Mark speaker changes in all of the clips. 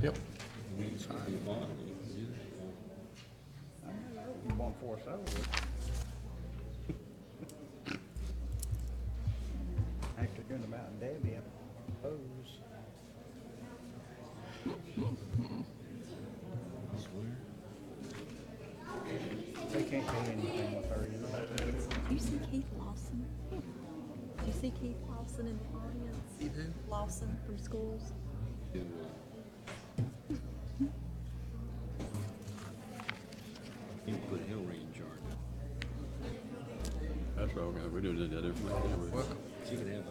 Speaker 1: Yep.
Speaker 2: You want to force over. After doing the Mountain Debbie, I suppose. They can't do anything with her, you know.
Speaker 3: Do you see Keith Lawson? Do you see Keith Lawson in the audience?
Speaker 1: You do?
Speaker 3: Lawson from schools?
Speaker 4: You put Hillary in charge.
Speaker 5: That's right, we do need that information.
Speaker 1: Well,
Speaker 4: She could have a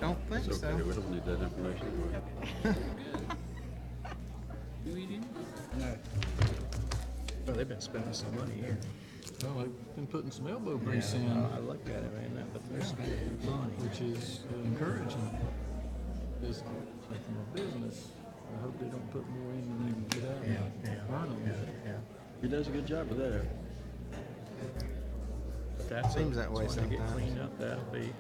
Speaker 1: don't think
Speaker 5: It's
Speaker 1: so.
Speaker 5: okay, we don't need that information.
Speaker 4: Do we do?
Speaker 2: No.
Speaker 1: Well, they've been spending some money here. Well, they've been putting some elbow grease in,
Speaker 2: I looked at it, man, but they're spending money.
Speaker 1: which is encouraging. Because from a business, I hope they don't put more in than they can get out. Burn them.
Speaker 5: He does a good job with that.
Speaker 1: But that's
Speaker 2: Seems that way
Speaker 1: when they get
Speaker 2: sometimes.
Speaker 1: cleaned up, that'll be.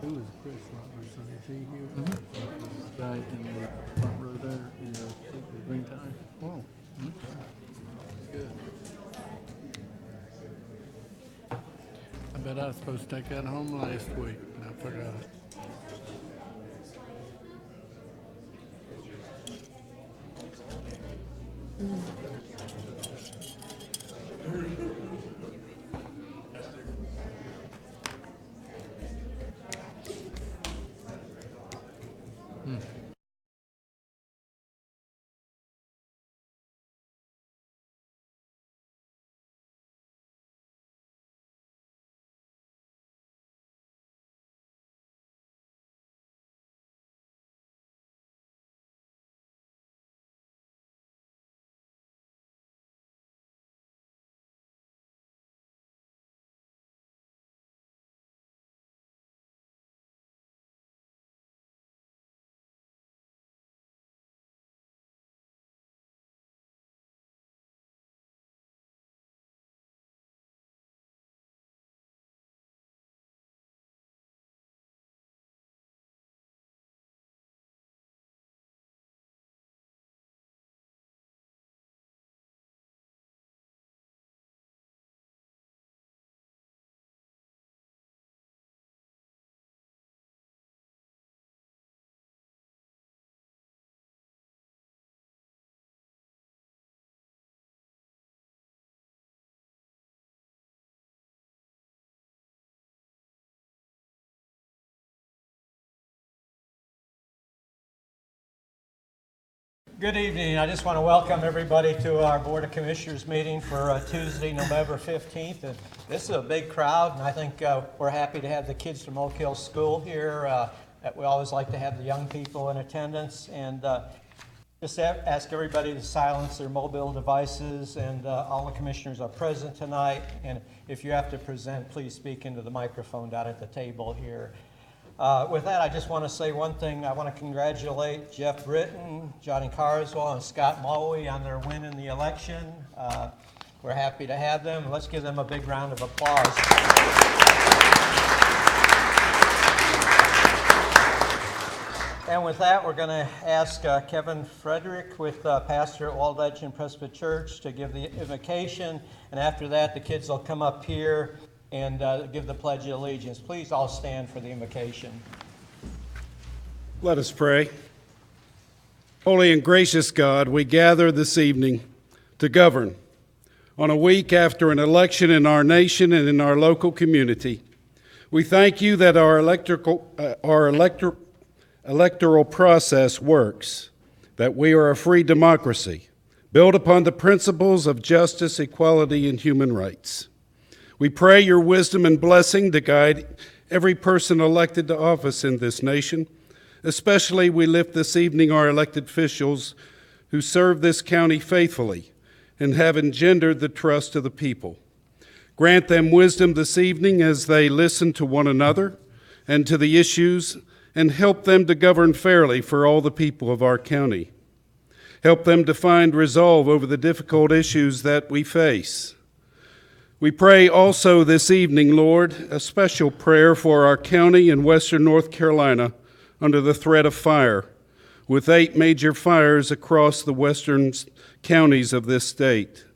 Speaker 1: Who is Chris Robertson? Is he here? Right in the front row there, in the green tie.
Speaker 2: Whoa.
Speaker 1: Good. I bet I was supposed to take that home last week, but I forgot it.
Speaker 6: Good evening. I just want to welcome everybody to our Board of Commissioners meeting for Tuesday, November 15th. And this is a big crowd, and I think we're happy to have the kids from Oak Hill School here. We always like to have the young people in attendance. And just ask everybody to silence their mobile devices, and all the commissioners are present tonight. And if you have to present, please speak into the microphone down at the table here. With that, I just want to say one thing. I want to congratulate Jeff Britton, Johnny Carswell, and Scott Mowie on their win in the election. We're happy to have them. Let's give them a big round of applause. And with that, we're going to ask Kevin Frederick with pastor at Walled Legend Presbyterian Church to give the invocation. And after that, the kids will come up here and give the Pledge of Allegiance. Please all stand for the invocation.
Speaker 7: Let us pray. Holy and gracious God, we gather this evening to govern on a week after an election in our nation and in our local community. We thank you that our electoral process works, that we are a free democracy built upon the principles of justice, equality, and human rights. We pray your wisdom and blessing to guide every person elected to office in this nation. Especially, we lift this evening our elected officials who serve this county faithfully and have engendered the trust of the people. Grant them wisdom this evening as they listen to one another and to the issues, and help them to govern fairly for all the people of our county. Help them to find resolve over the difficult issues that we face. We pray also this evening, Lord, a special prayer for our county in western North Carolina under the threat of fire, with 8 major fires across the western counties of this state.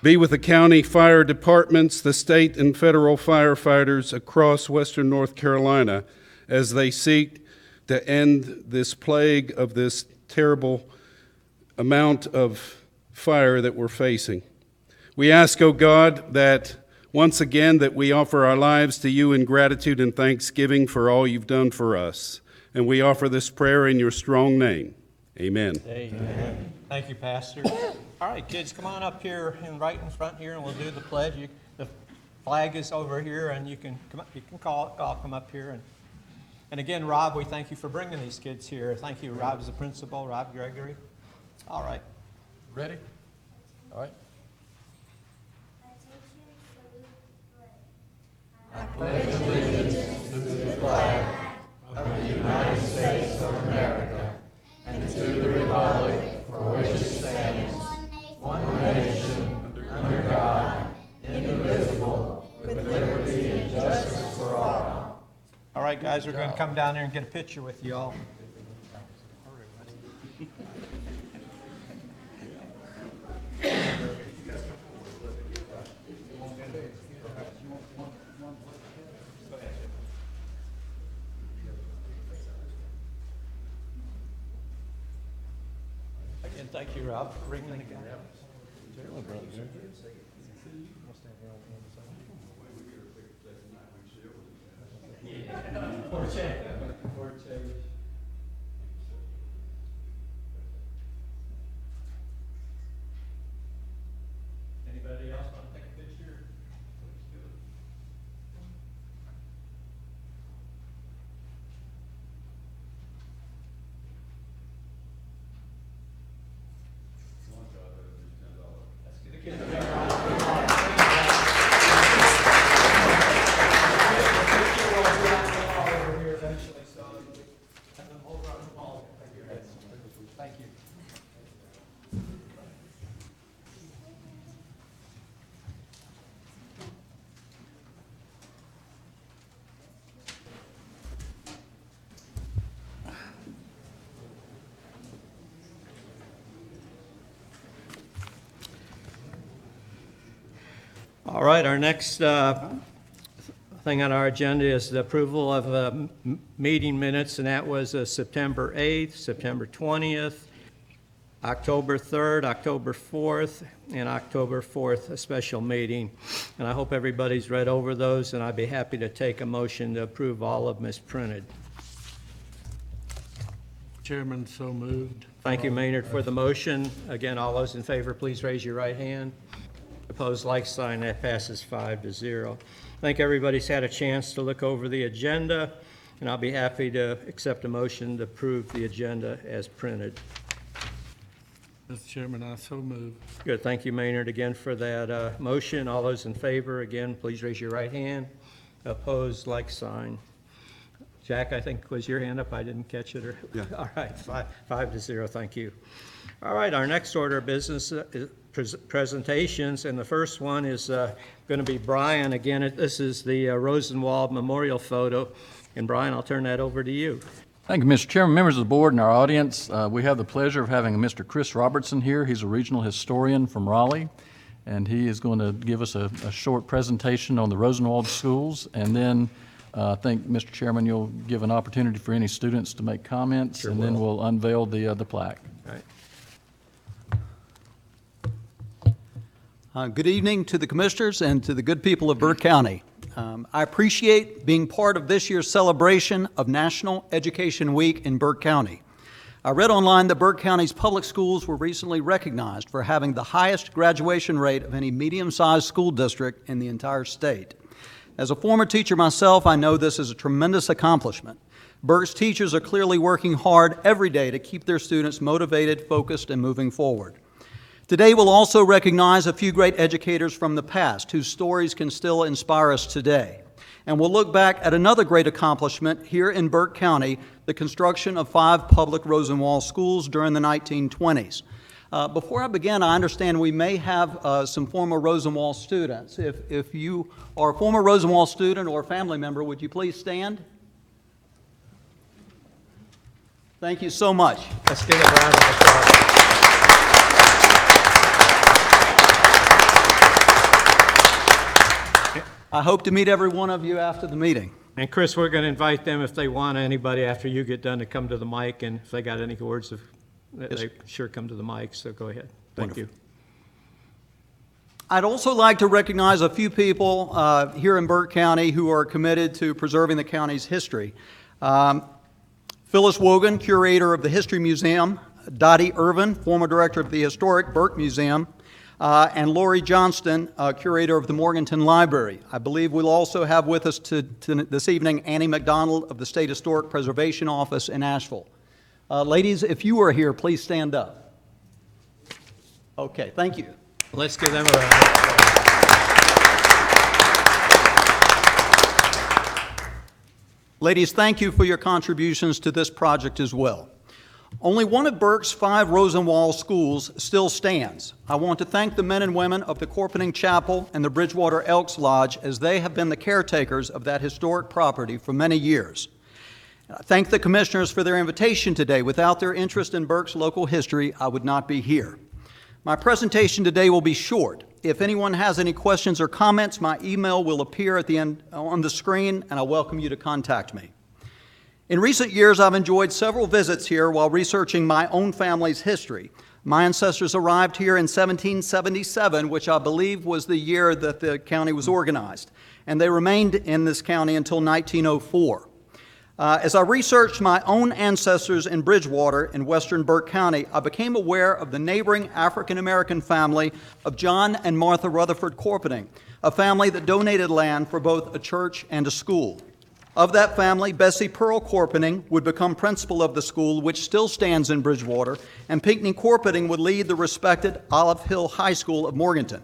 Speaker 7: Be with the county fire departments, the state and federal firefighters across western North Carolina as they seek to end this plague of this terrible amount of fire that we're facing. We ask, O God, that once again that we offer our lives to you in gratitude and thanksgiving for all you've done for us. And we offer this prayer in your strong name. Amen.
Speaker 6: Amen. Thank you, Pastor. All right, kids, come on up here and right in front here, and we'll do the pledge. The flag is over here, and you can come up, come up here. And again, Rob, we thank you for bringing these kids here. Thank you, Rob, as the principal, Rob Gregory. All right.
Speaker 1: Ready? All right.
Speaker 6: All right, guys, we're going to come down there and get a picture with you all. Again, thank you, Rob, for bringing it together. Anybody else want to take a picture? Thank you. All right, our next thing on our agenda is the approval of meeting minutes, and that was September 8th, September 20th, October 3rd, October 4th, and October 4th, a special meeting. And I hope everybody's read over those, and I'd be happy to take a motion to approve all of them as printed.
Speaker 1: Chairman, so moved.
Speaker 6: Thank you, Maynard, for the motion. Again, all those in favor, please raise your right hand. Opposed, like sign. That passes 5-0. I think everybody's had a chance to look over the agenda, and I'll be happy to accept a motion to approve the agenda as printed.
Speaker 1: Mr. Chairman, I so move.
Speaker 6: Good. Thank you, Maynard, again for that motion. All those in favor, again, please raise your right hand. Opposed, like sign. Jack, I think was your hand up. I didn't catch it.
Speaker 5: Yeah.
Speaker 6: All right, 5-0. Thank you. All right, our next order of business is presentations, and the first one is going to be Brian. Again, this is the Rosenwald Memorial photo. And Brian, I'll turn that over to you.
Speaker 8: Thank you, Mr. Chairman, members of the board and our audience. We have the pleasure of having Mr. Chris Robertson here. He's a regional historian from Raleigh, and he is going to give us a short presentation on the Rosenwald schools, and then I think, Mr. Chairman, you'll give an opportunity for any students to make comments,
Speaker 6: Sure
Speaker 8: and then we'll unveil the plaque.
Speaker 6: All right.
Speaker 9: Good evening to the commissioners and to the good people of Burke County. I appreciate being part of this year's celebration of National Education Week in Burke County. I read online that Burke County's public schools were recently recognized for having the highest graduation rate of any medium-sized school district in the entire state. As a former teacher myself, I know this is a tremendous accomplishment. Burke's teachers are clearly working hard every day to keep their students motivated, focused, and moving forward. Today we'll also recognize a few great educators from the past whose stories can still inspire us today. And we'll look back at another great accomplishment here in Burke County, the construction of 5 public Rosenwald schools during the 1920s. Before I begin, I understand we may have some former Rosenwald students. If you are a former Rosenwald student or a family member, would you please stand? Thank you so much.
Speaker 6: Let's give a round of applause.
Speaker 9: I hope to meet every one of you after the meeting.
Speaker 6: And Chris, we're going to invite them if they want, anybody after you get done, to come to the mic, and if they got any words, they sure come to the mic, so go ahead. Thank you.
Speaker 9: I'd also like to recognize a few people here in Burke County who are committed to preserving the county's history. Phyllis Wogan, curator of the History Museum, Dottie Irvin, former director of the Historic Burke Museum, and Lori Johnston, curator of the Morganton Library. I believe we'll also have with us this evening Annie McDonald of the State Historic Preservation Office in Asheville. Ladies, if you are here, please stand up. Okay, thank you.
Speaker 6: Let's give them a round of applause.
Speaker 9: Ladies, thank you for your contributions to this project as well. Only one of Burke's 5 Rosenwald schools still stands. I want to thank the men and women of the Corpening Chapel and the Bridgewater Elks Lodge, as they have been the caretakers of that historic property for many years. I thank the commissioners for their invitation today. Without their interest in Burke's local history, I would not be here. My presentation today will be short. If anyone has any questions or comments, my email will appear at the end on the screen, and I welcome you to contact me. In recent years, I've enjoyed several visits here while researching my own family's history. My ancestors arrived here in 1777, which I believe was the year that the county was organized, and they remained in this county until 1904. As I researched my own ancestors in Bridgewater in western Burke County, I became aware of the neighboring African-American family of John and Martha Rutherford Corpening, a family that donated land for both a church and a school. Of that family, Bessie Pearl Corpening would become principal of the school, which still stands in Bridgewater, and Pinckney Corpening would lead the respected Olive Hill High School of Morganton.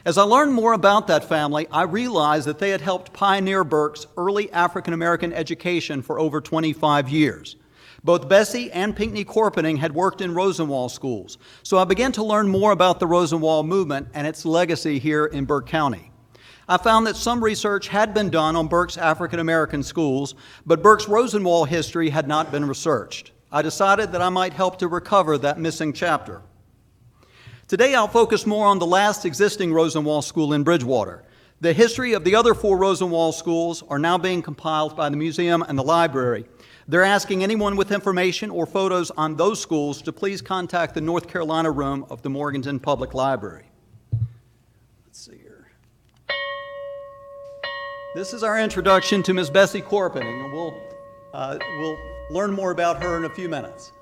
Speaker 9: As I learned more about that family, I realized that they had helped pioneer Burke's early African-American education for over 25 years. Both Bessie and Pinckney Corpening had worked in Rosenwald schools, so I began to learn more about the Rosenwald movement and its legacy here in Burke County. I found that some research had been done on Burke's African-American schools, but Burke's Rosenwald history had not been researched. I decided that I might help to recover that missing chapter. Today I'll focus more on the last existing Rosenwald school in Bridgewater. The history of the other 4 Rosenwald schools are now being compiled by the museum and the library. They're asking anyone with information or photos on those schools to please contact the North Carolina room of the Morganton Public Library. Let's see here. This is our introduction to Miss Bessie Corpening, and we'll learn more about her in a few minutes.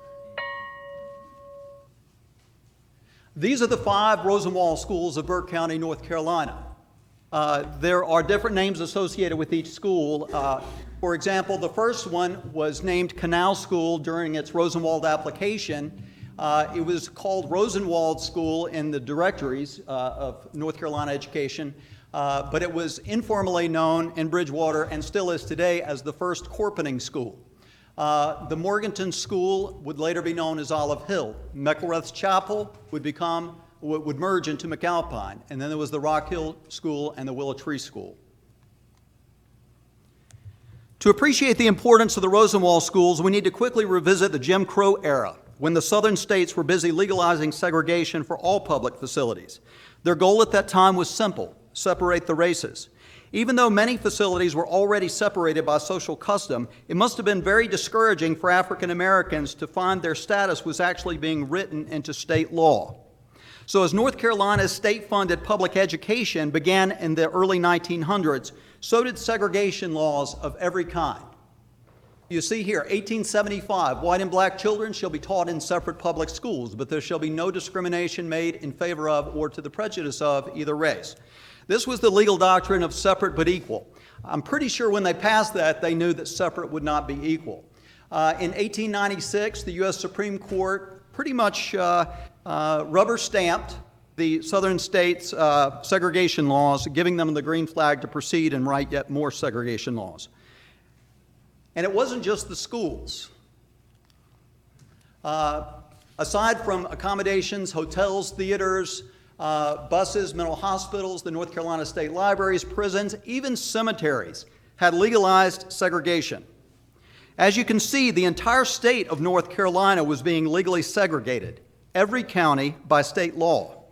Speaker 9: These are the 5 Rosenwald schools of Burke County, North Carolina. There are different names associated with each school. For example, the first one was named Canal School during its Rosenwald application. It was called Rosenwald School in the directories of North Carolina education, but it was informally known in Bridgewater and still is today as the first Corpening School. The Morganton School would later be known as Olive Hill. McElrath's Chapel would merge into McAlpine, and then there was the Rock Hill School and the Willow Tree School. To appreciate the importance of the Rosenwald schools, we need to quickly revisit the Jim Crow era, when the southern states were busy legalizing segregation for all public facilities. Their goal at that time was simple: separate the races. Even though many facilities were already separated by social custom, it must have been very discouraging for African Americans to find their status was actually being written into state law. So as North Carolina's state-funded public education began in the early 1900s, so did segregation laws of every kind. You see here, 1875, white and black children shall be taught in separate public schools, but there shall be no discrimination made in favor of or to the prejudice of either race. This was the legal doctrine of separate but equal. I'm pretty sure when they passed that, they knew that separate would not be equal. In 1896, the U.S. Supreme Court pretty much rubber stamped the southern states' segregation laws, giving them the green flag to proceed and write yet more segregation laws. And it wasn't just the schools. Aside from accommodations, hotels, theaters, buses, mental hospitals, the North Carolina State Libraries, prisons, even cemeteries had legalized segregation. As you can see, the entire state of North Carolina was being legally segregated, every county by state law.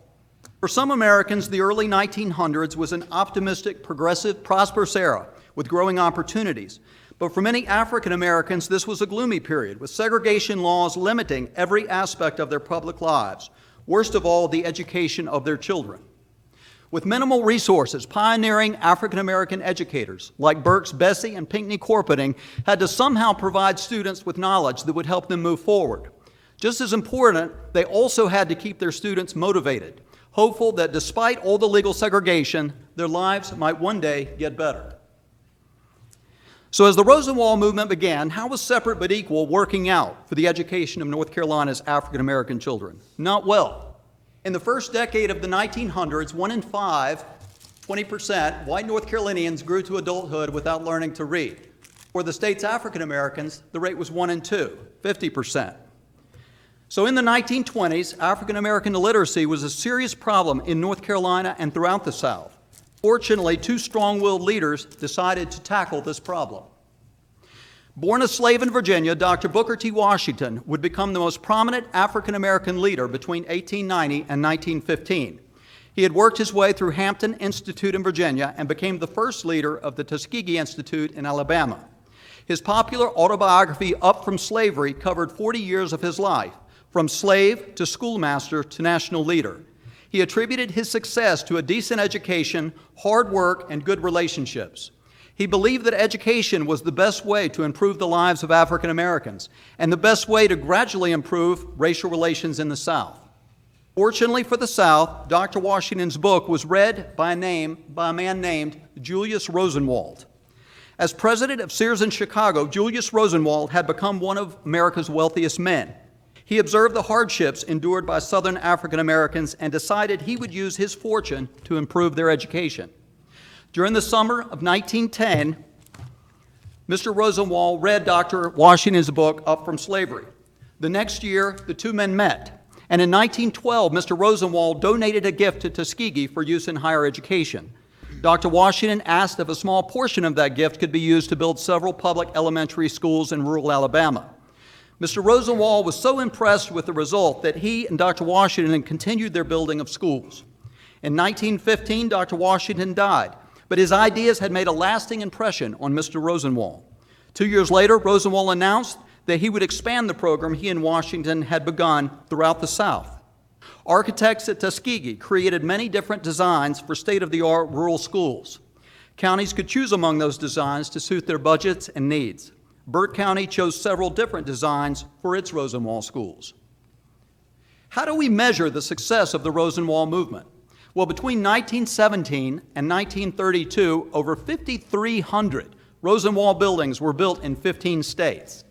Speaker 9: For some Americans, the early 1900s was an optimistic, progressive, prosperous era with growing opportunities. But for many African Americans, this was a gloomy period, with segregation laws limiting every aspect of their public lives, worst of all, the education of their children. With minimal resources, pioneering African American educators like Burks Bessie and Pinckney Corpeting had to somehow provide students with knowledge that would help them move forward. Just as important, they also had to keep their students motivated, hopeful that despite all the legal segregation, their lives might one day get better. So as the Rosenwald movement began, how was separate but equal working out for the education of North Carolina's African American children? Not well. In the first decade of the 1900s, 1 in 5, 20%, white North Carolinians grew to adulthood without learning to read. For the state's African Americans, the rate was 1 in 2, 50%. So in the 1920s, African American illiteracy was a serious problem in North Carolina and throughout the South. Fortunately, two strong-willed leaders decided to tackle this problem. Born a slave in Virginia, Dr. Booker T. Washington would become the most prominent African American leader between 1890 and 1915. He had worked his way through Hampton Institute in Virginia and became the first leader of the Tuskegee Institute in Alabama. His popular autobiography, Up From Slavery, covered 40 years of his life, from slave to schoolmaster to national leader. He attributed his success to a decent education, hard work, and good relationships. He believed that education was the best way to improve the lives of African Americans and the best way to gradually improve racial relations in the South. Fortunately for the South, Dr. Washington's book was read by a man named Julius Rosenwald. As president of Sears in Chicago, Julius Rosenwald had become one of America's wealthiest men. He observed the hardships endured by Southern African Americans and decided he would use his fortune to improve their education. During the summer of 1910, Mr. Rosenwald read Dr. Washington's book, Up From Slavery. The next year, the two men met, and in 1912, Mr. Rosenwald donated a gift to Tuskegee for use in higher education. Dr. Washington asked if a small portion of that gift could be used to build several public elementary schools in rural Alabama. Mr. Rosenwald was so impressed with the result that he and Dr. Washington continued their building of schools. In 1915, Dr. Washington died, but his ideas had made a lasting impression on Mr. Rosenwald. 2 years later, Rosenwald announced that he would expand the program he and Washington had begun throughout the South. Architects at Tuskegee created many different designs for state-of-the-art rural schools. Counties could choose among those designs to suit their budgets and needs. Burke County chose several different designs for its Rosenwald schools. How do we measure the success of the Rosenwald movement? Well, between 1917 and 1932, over 5,300 Rosenwald buildings were built in 15 states.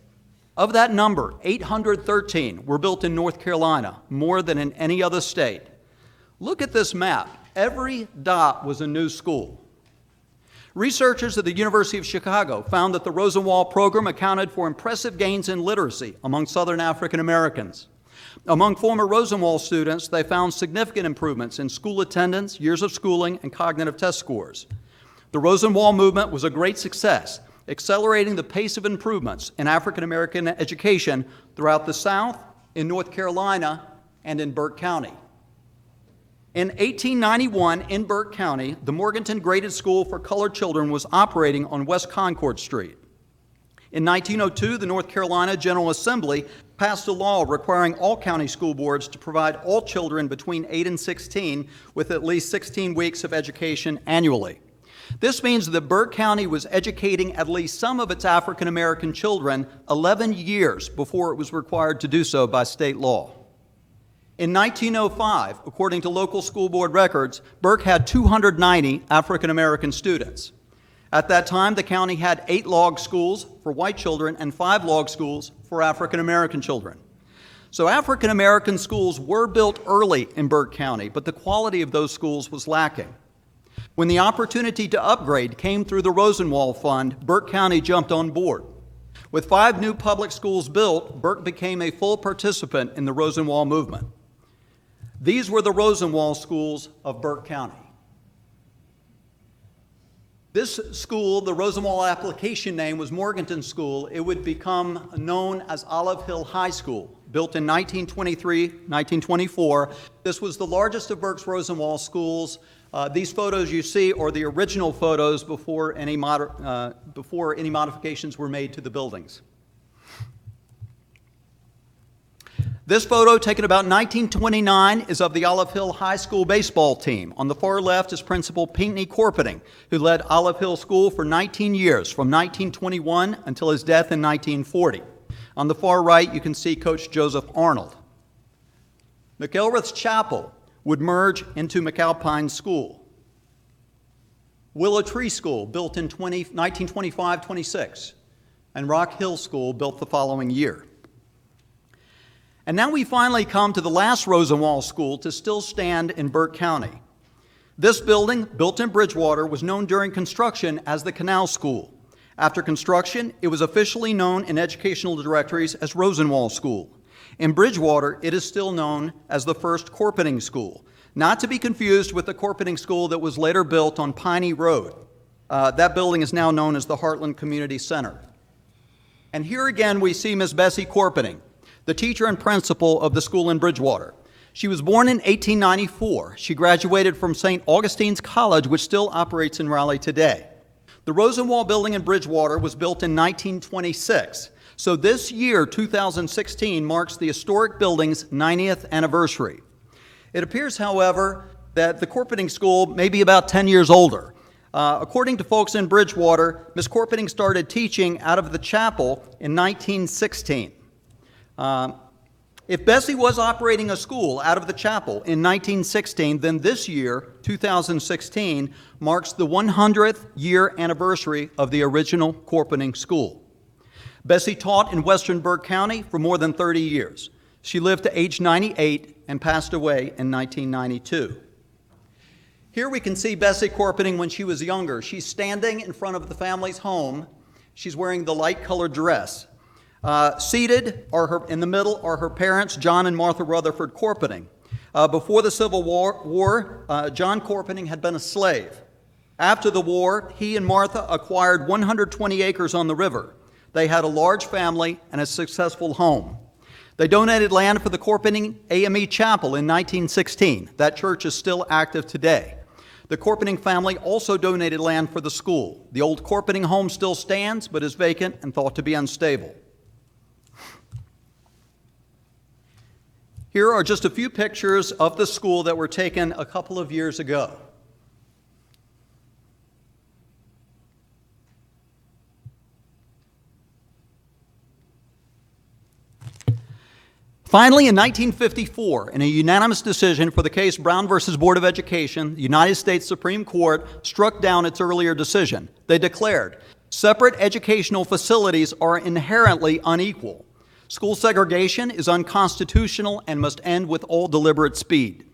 Speaker 9: Of that number, 813 were built in North Carolina, more than in any other state. Look at this map. Every dot was a new school. Researchers at the University of Chicago found that the Rosenwald program accounted for impressive gains in literacy among Southern African Americans. Among former Rosenwald students, they found significant improvements in school attendance, years of schooling, and cognitive test scores. The Rosenwald movement was a great success, accelerating the pace of improvements in African American education throughout the South, in North Carolina, and in Burke County. In 1891, in Burke County, the Morganton Graded School for Colored Children was operating on West Concord Street. In 1902, the North Carolina General Assembly passed a law requiring all county school boards to provide all children between 8 and 16 with at least 16 weeks of education annually. This means that Burke County was educating at least some of its African American children 11 years before it was required to do so by state law. In 1905, according to local school board records, Burke had 290 African American students. At that time, the county had 8 log schools for white children and 5 log schools for African American children. So African American schools were built early in Burke County, but the quality of those schools was lacking. When the opportunity to upgrade came through the Rosenwald Fund, Burke County jumped on board. With 5 new public schools built, Burke became a full participant in the Rosenwald movement. These were the Rosenwald schools of Burke County. This school, the Rosenwald application name was Morganton School. It would become known as Olive Hill High School. Built in 1923, 1924. This was the largest of Burke's Rosenwald schools. These photos you see are the original photos before any modifications were made to the buildings. This photo, taken about 1929, is of the Olive Hill High School baseball team. On the far left is Principal Pinckney Corpening, who led Olive Hill School for 19 years, from 1921 until his death in 1940. On the far right, you can see Coach Joseph Arnold. McElrath's Chapel would merge into McAlpine School. Willow Tree School, built in 1925-26, and Rock Hill School, built the following year. And now we finally come to the last Rosenwald school to still stand in Burke County. This building, built in Bridgewater, was known during construction as the Canal School. After construction, it was officially known in educational directories as Rosenwald School. In Bridgewater, it is still known as the First Corpening School, not to be confused with the Corpening School that was later built on Piney Road. That building is now known as the Heartland Community Center. And here again we see Miss Bessie Corpening, the teacher and principal of the school in Bridgewater. She was born in 1894. She graduated from St. Augustine's College, which still operates in Raleigh today. The Rosenwald building in Bridgewater was built in 1926. So this year, 2016, marks the historic building's 90th anniversary. It appears, however, that the Corpening School may be about 10 years older. According to folks in Bridgewater, Ms. Corpening started teaching out of the chapel in 1916. If Bessie was operating a school out of the chapel in 1916, then this year, 2016, marks the 100th year anniversary of the original Corpening School. Bessie taught in Western Burke County for more than 30 years. She lived to age 98 and passed away in 1992. Here we can see Bessie Corpening when she was younger. She's standing in front of the family's home. She's wearing the light-colored dress. Seated in the middle are her parents, John and Martha Rutherford Corpening. Before the Civil War, John Corpening had been a slave. After the war, he and Martha acquired 120 acres on the river. They had a large family and a successful home. They donated land for the Corpening AME Chapel in 1916. That church is still active today. The Corpening family also donated land for the school. The old Corpening home still stands, but is vacant and thought to be unstable. Here are just a few pictures of the school that were taken a couple of years ago. Finally, in 1954, in a unanimous decision for the case Brown versus Board of Education, the United States Supreme Court struck down its earlier decision. They declared, separate educational facilities are inherently unequal. School segregation is unconstitutional and must end with all deliberate speed.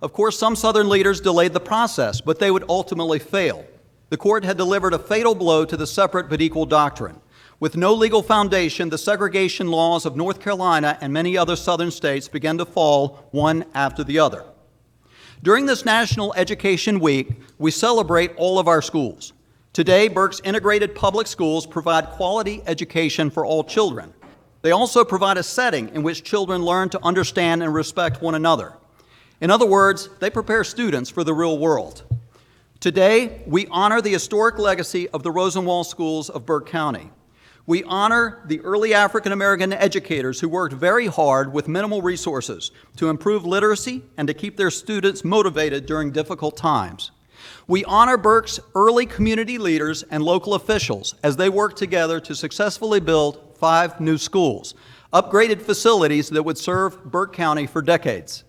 Speaker 9: Of course, some Southern leaders delayed the process, but they would ultimately fail. The court had delivered a fatal blow to the separate but equal doctrine. With no legal foundation, the segregation laws of North Carolina and many other Southern states began to fall one after the other. During this National Education Week, we celebrate all of our schools. Today, Burke's integrated public schools provide quality education for all children. They also provide a setting in which children learn to understand and respect one another. In other words, they prepare students for the real world. Today, we honor the historic legacy of the Rosenwald schools of Burke County. We honor the early African American educators who worked very hard with minimal resources to improve literacy and to keep their students motivated during difficult times. We honor Burke's early community leaders and local officials as they worked together to successfully build 5 new schools, upgraded facilities that would serve Burke County for decades.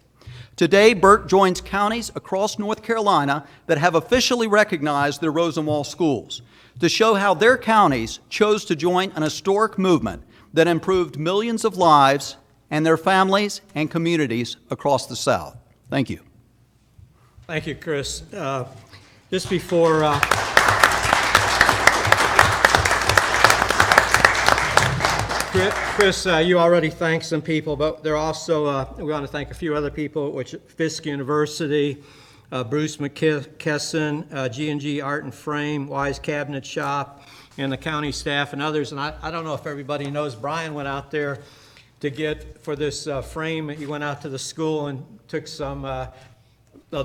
Speaker 9: Today, Burke joins counties across North Carolina that have officially recognized the Rosenwald schools to show how their counties chose to join an historic movement that improved millions of lives and their families and communities across the South. Thank you.
Speaker 6: Thank you, Chris. Just before Chris, you already thanked some people, but there also we want to thank a few other people, which Fisk University, Bruce McKesson, G&G Art and Frame, Wise Cabinet Shop, and the county staff and others. And I don't know if everybody knows, Brian went out there to get, for this frame, he went out to the school and took some of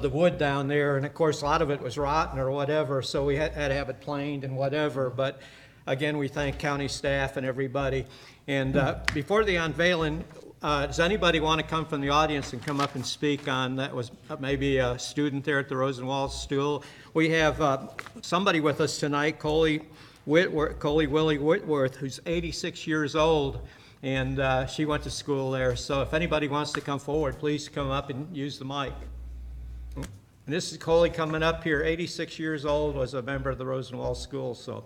Speaker 6: the wood down there, and of course a lot of it was rotten or whatever, so we had to have it planed and whatever. But again, we thank county staff and everybody. And before the unveiling, does anybody want to come from the audience and come up and speak on, that was maybe a student there at the Rosenwald School? We have somebody with us tonight, Coley Willie Whitworth, who's 86 years old, and she went to school there. So if anybody wants to come forward, please come up and use the mic. And this is Coley coming up here, 86 years old, was a member of the Rosenwald School. So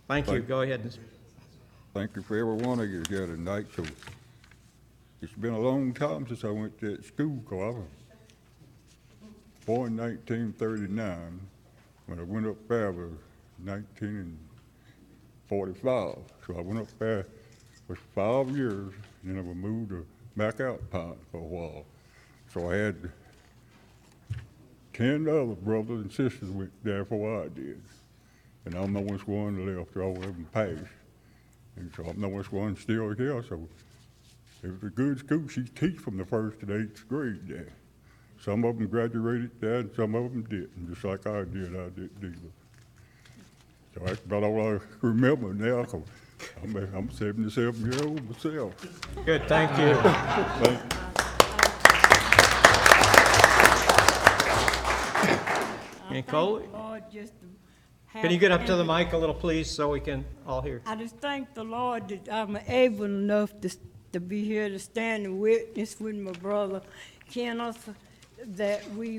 Speaker 6: thank you. Go ahead.
Speaker 10: Thank you for every one of you here tonight. So it's been a long time since I went to that school, because I was born in 1939. When I went up there, I was 1945. So I went up there for 5 years, and then I was moved to back out Pine for a while. So I had 10 other brothers and sisters went there before I did. And I'm the one one left, all of them passed. And so I'm the one still here, so it was a good school. She teach from the 1st to the 8th grade there. Some of them graduated there, and some of them didn't, just like I did. I didn't either. So that's about all I remember now, 'cause I'm 77 years old myself.
Speaker 6: Good, thank you.
Speaker 10: Thank you.
Speaker 6: And Coley,
Speaker 11: Lord, just to
Speaker 6: can you get up to the mic a little, please, so we can all hear?
Speaker 11: I just thank the Lord that I'm able enough to be here to stand and witness with my brother Kenneth, that we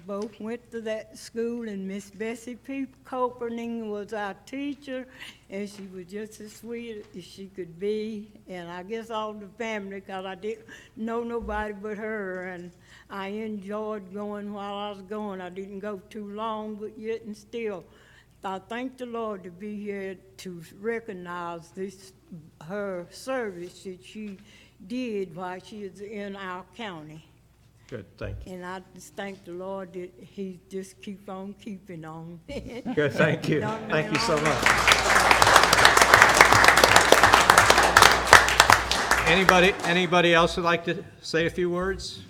Speaker 11: both went to that school, and Miss Bessie P. Coperning was our teacher, and she was just as sweet as she could be. And I guess all the family, because I didn't know nobody but her, and I enjoyed going while I was going. I didn't go too long, but yet and still. I thank the Lord to be here to recognize her service that she did while she was in our county.
Speaker 6: Good, thank you.
Speaker 11: And I just thank the Lord that he just keep on keeping on.
Speaker 6: Good, thank you. Thank you so much. Anybody else would like to say a few words?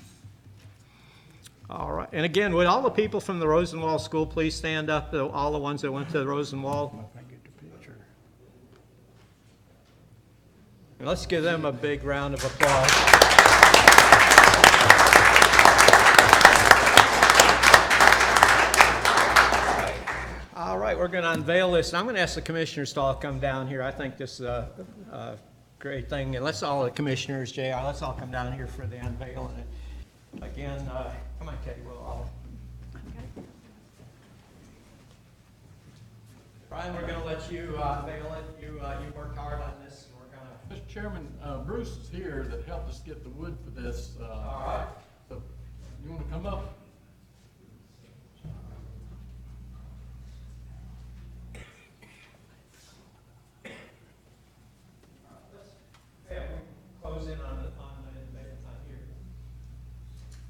Speaker 6: All right, and again, would all the people from the Rosenwald School please stand up, all the ones that went to the Rosenwald? And let's give them a big round of applause. All right, we're going to unveil this, and I'm going to ask the commissioners to all come down here. I think this is a great thing, and let's all, the commissioners, JR, let's all come down here for the unveiling. Again, come on, Katie, we'll all. Brian, we're going to let you unveil it. You worked hard on this, and we're going to.
Speaker 8: Mr. Chairman, Bruce is here that helped us get the wood for this.
Speaker 6: All right.
Speaker 8: So you want to come up?
Speaker 6: Close in on here.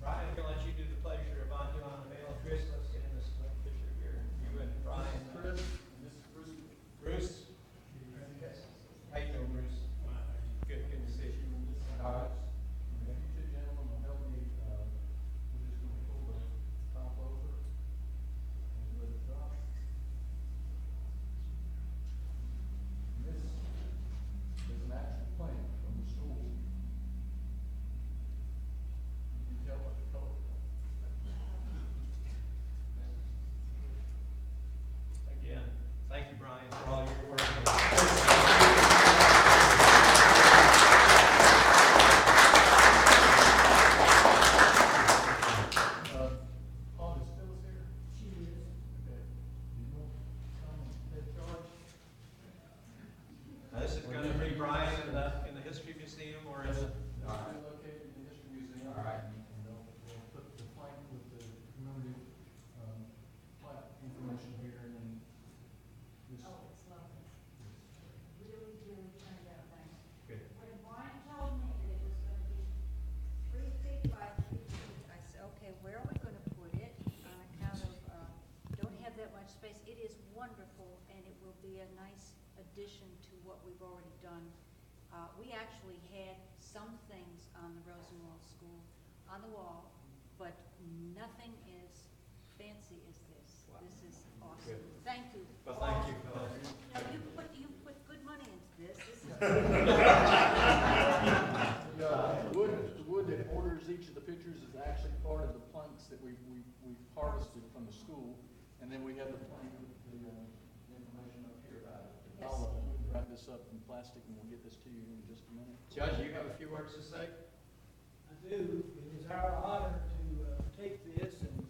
Speaker 6: Brian, I'm going to let you do the pleasure of unveiling. Chris, let's get in this picture here. You and Brian.
Speaker 8: Chris, and this is Bruce.
Speaker 6: Bruce? How you doing, Bruce? Good to see you. All right.
Speaker 8: You two gentlemen will help me. We're just going to pull the
Speaker 12: will be a nice addition to what we've already done. We actually had some things on the Rosenwald School on the wall, but nothing as fancy as this. This is awesome. Thank you.
Speaker 6: Well, thank you.
Speaker 12: No, you put good money into this. This is
Speaker 1: The wood that borders each of the pictures is actually part of the planks that we've harvested from the school, and then we have the plank with the information up here about it.
Speaker 12: Yes.
Speaker 1: I'll wrap this up in plastic and we'll get this to you in just a minute.
Speaker 6: Judge, you have a few words to say?
Speaker 13: I do. It is our honor to take this and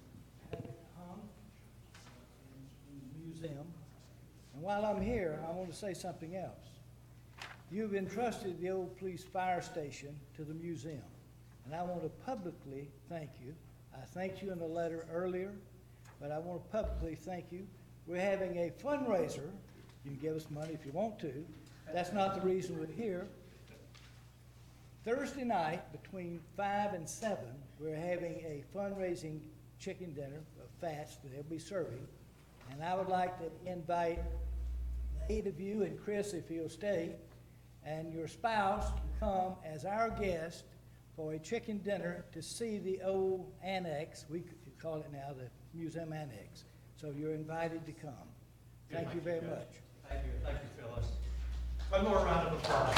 Speaker 13: have it hung in the museum. And while I'm here, I want to say something else. You've entrusted the old police fire station to the museum, and I want to publicly thank you. I thanked you in a letter earlier, but I want to publicly thank you. We're having a fundraiser. You can give us money if you want to. That's not the reason we're here. Thursday night, between 5 and 7, we're having a fundraising chicken dinner, a fast that they'll be serving. And I would like to invite the 8 of you and Chris, if he'll stay, and your spouse to come as our guest for a chicken dinner to see the old annex. We could call it now the museum annex. So you're invited to come. Thank you very much.
Speaker 6: Thank you, Phyllis. One more round of applause.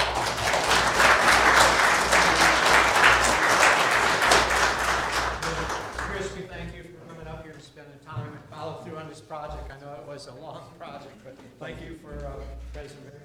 Speaker 6: Chris, we thank you for coming up here and spending time and follow through on this project. I know it was a long project, but thank you for persevering.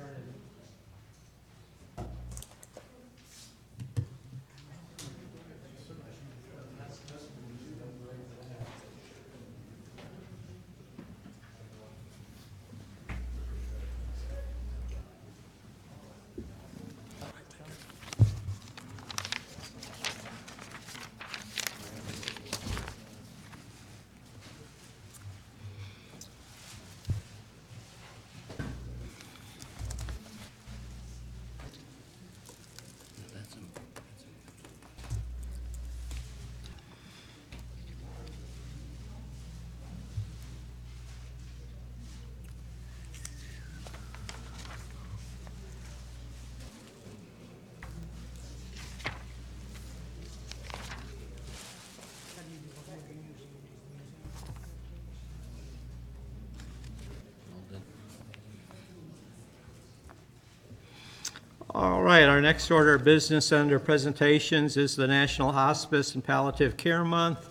Speaker 6: All right, our next order of business under presentations is the National Hospice and Palliative Care Month,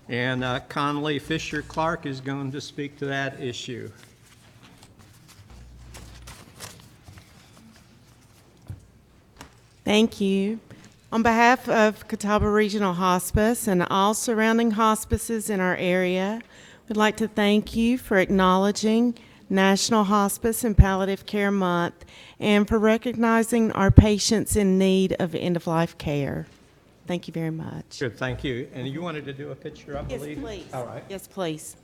Speaker 6: and Conley Fisher Clark is going to speak to that issue.
Speaker 14: Thank you. On behalf of Catawba Regional Hospice and all surrounding hospices in our area, we'd like to thank you for acknowledging National Hospice and Palliative Care Month and for recognizing our patients in need of end-of-life care. Thank you very much.
Speaker 6: Good, thank you. And you wanted to do a picture, I
Speaker 14: Yes,
Speaker 6: believe?
Speaker 14: please.
Speaker 6: All right.
Speaker 14: Yes, please.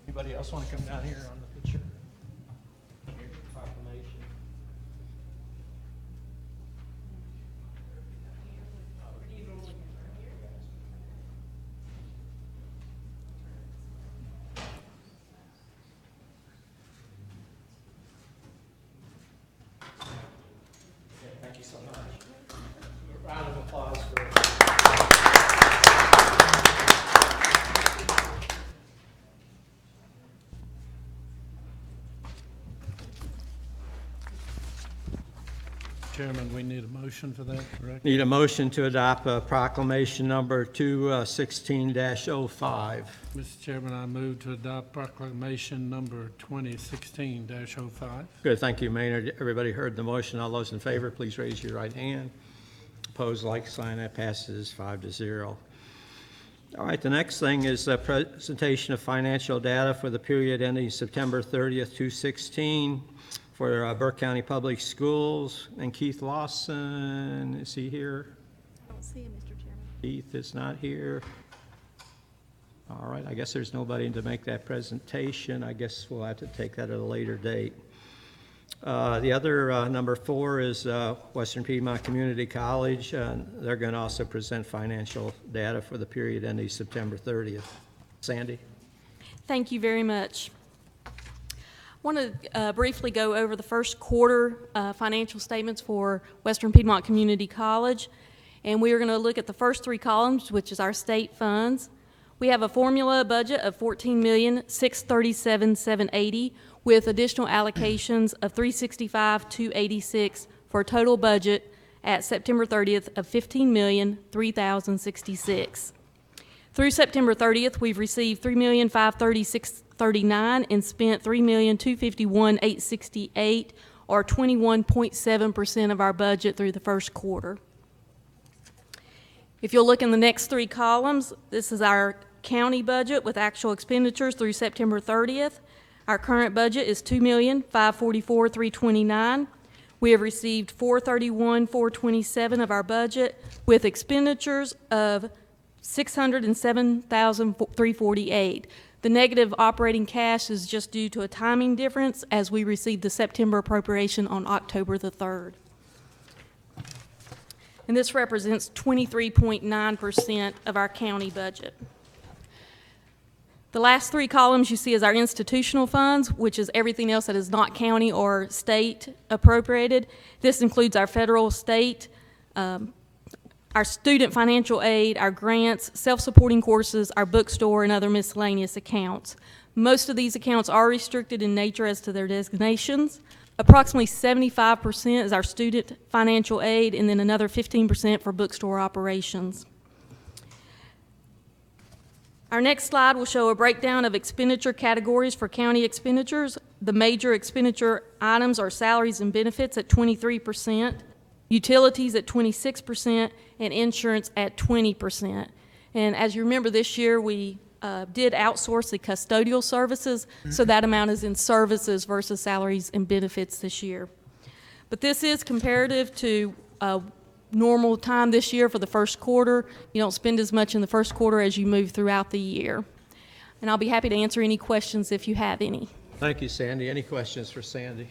Speaker 6: Anybody else want to come down here on the picture? Proclamation. Thank you so much. A round of applause for.
Speaker 1: Chairman, we need a motion for that, correct?
Speaker 6: Need a motion to adopt proclamation number 216-05.
Speaker 1: Mr. Chairman, I move to adopt proclamation number 2016-05.
Speaker 6: Good, thank you, Maynard. Everybody heard the motion. All those in favor, please raise your right hand. Opposed, like sign. That passes 5-0. All right, the next thing is a presentation of financial data for the period ending September 30th, 2016 for Burke County Public Schools. And Keith Lawson, is he here?
Speaker 3: I don't see him, Mr. Chairman.
Speaker 6: Keith is not here. All right, I guess there's nobody to make that presentation. I guess we'll have to take that at a later date. The other, number 4, is Western Piedmont Community College. They're going to also present financial data for the period ending September 30th. Sandy?
Speaker 15: Thank you very much. Want to briefly go over the first quarter financial statements for Western Piedmont Community College. And we are going to look at the first three columns, which is our state funds. We have a formula budget of $14,637,780 with additional allocations of $365,286 for a total budget at September 30th of $15,003,066. Through September 30th, we've received $3,536,039 and spent $3,251,868, or 21.7% of our budget through the first quarter. If you'll look in the next three columns, this is our county budget with actual expenditures through September 30th. Our current budget is $2,544,329. We have received $431,427 of our budget with expenditures of $607,348. The negative operating cash is just due to a timing difference as we received the September appropriation on October the 3rd. And this represents 23.9% of our county budget. The last three columns you see is our institutional funds, which is everything else that is not county or state appropriated. This includes our federal, state, our student financial aid, our grants, self-supporting courses, our bookstore, and other miscellaneous accounts. Most of these accounts are restricted in nature as to their designations. Approximately 75% is our student financial aid, and then another 15% for bookstore operations. Our next slide will show a breakdown of expenditure categories for county expenditures. The major expenditure items are salaries and benefits at 23%, utilities at 26%, and insurance at 20%. And as you remember, this year we did outsource the custodial services, so that amount is in services versus salaries and benefits this year. But this is comparative to normal time this year for the first quarter. You don't spend as much in the first quarter as you move throughout the year. And I'll be happy to answer any questions if you have any.
Speaker 6: Thank you, Sandy. Any questions for Sandy?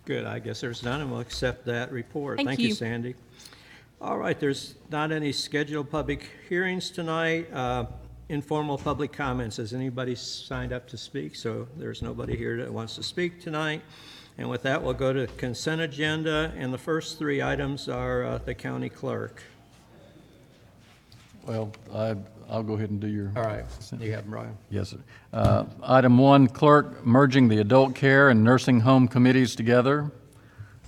Speaker 6: Good. I guess there's none, and we'll accept that report.
Speaker 15: Thank
Speaker 6: Thank
Speaker 15: you.
Speaker 6: you, Sandy. All right, there's not any scheduled public hearings tonight. Informal public comments. Has anybody signed up to speak? So there's nobody here that wants to speak tonight. And with that, we'll go to consent agenda, and the first three items are the county clerk.
Speaker 8: Well, I'll go ahead and do your.
Speaker 6: All right, you have them, Brian.
Speaker 8: Yes, sir. Item 1, clerk merging the adult care and nursing home committees together.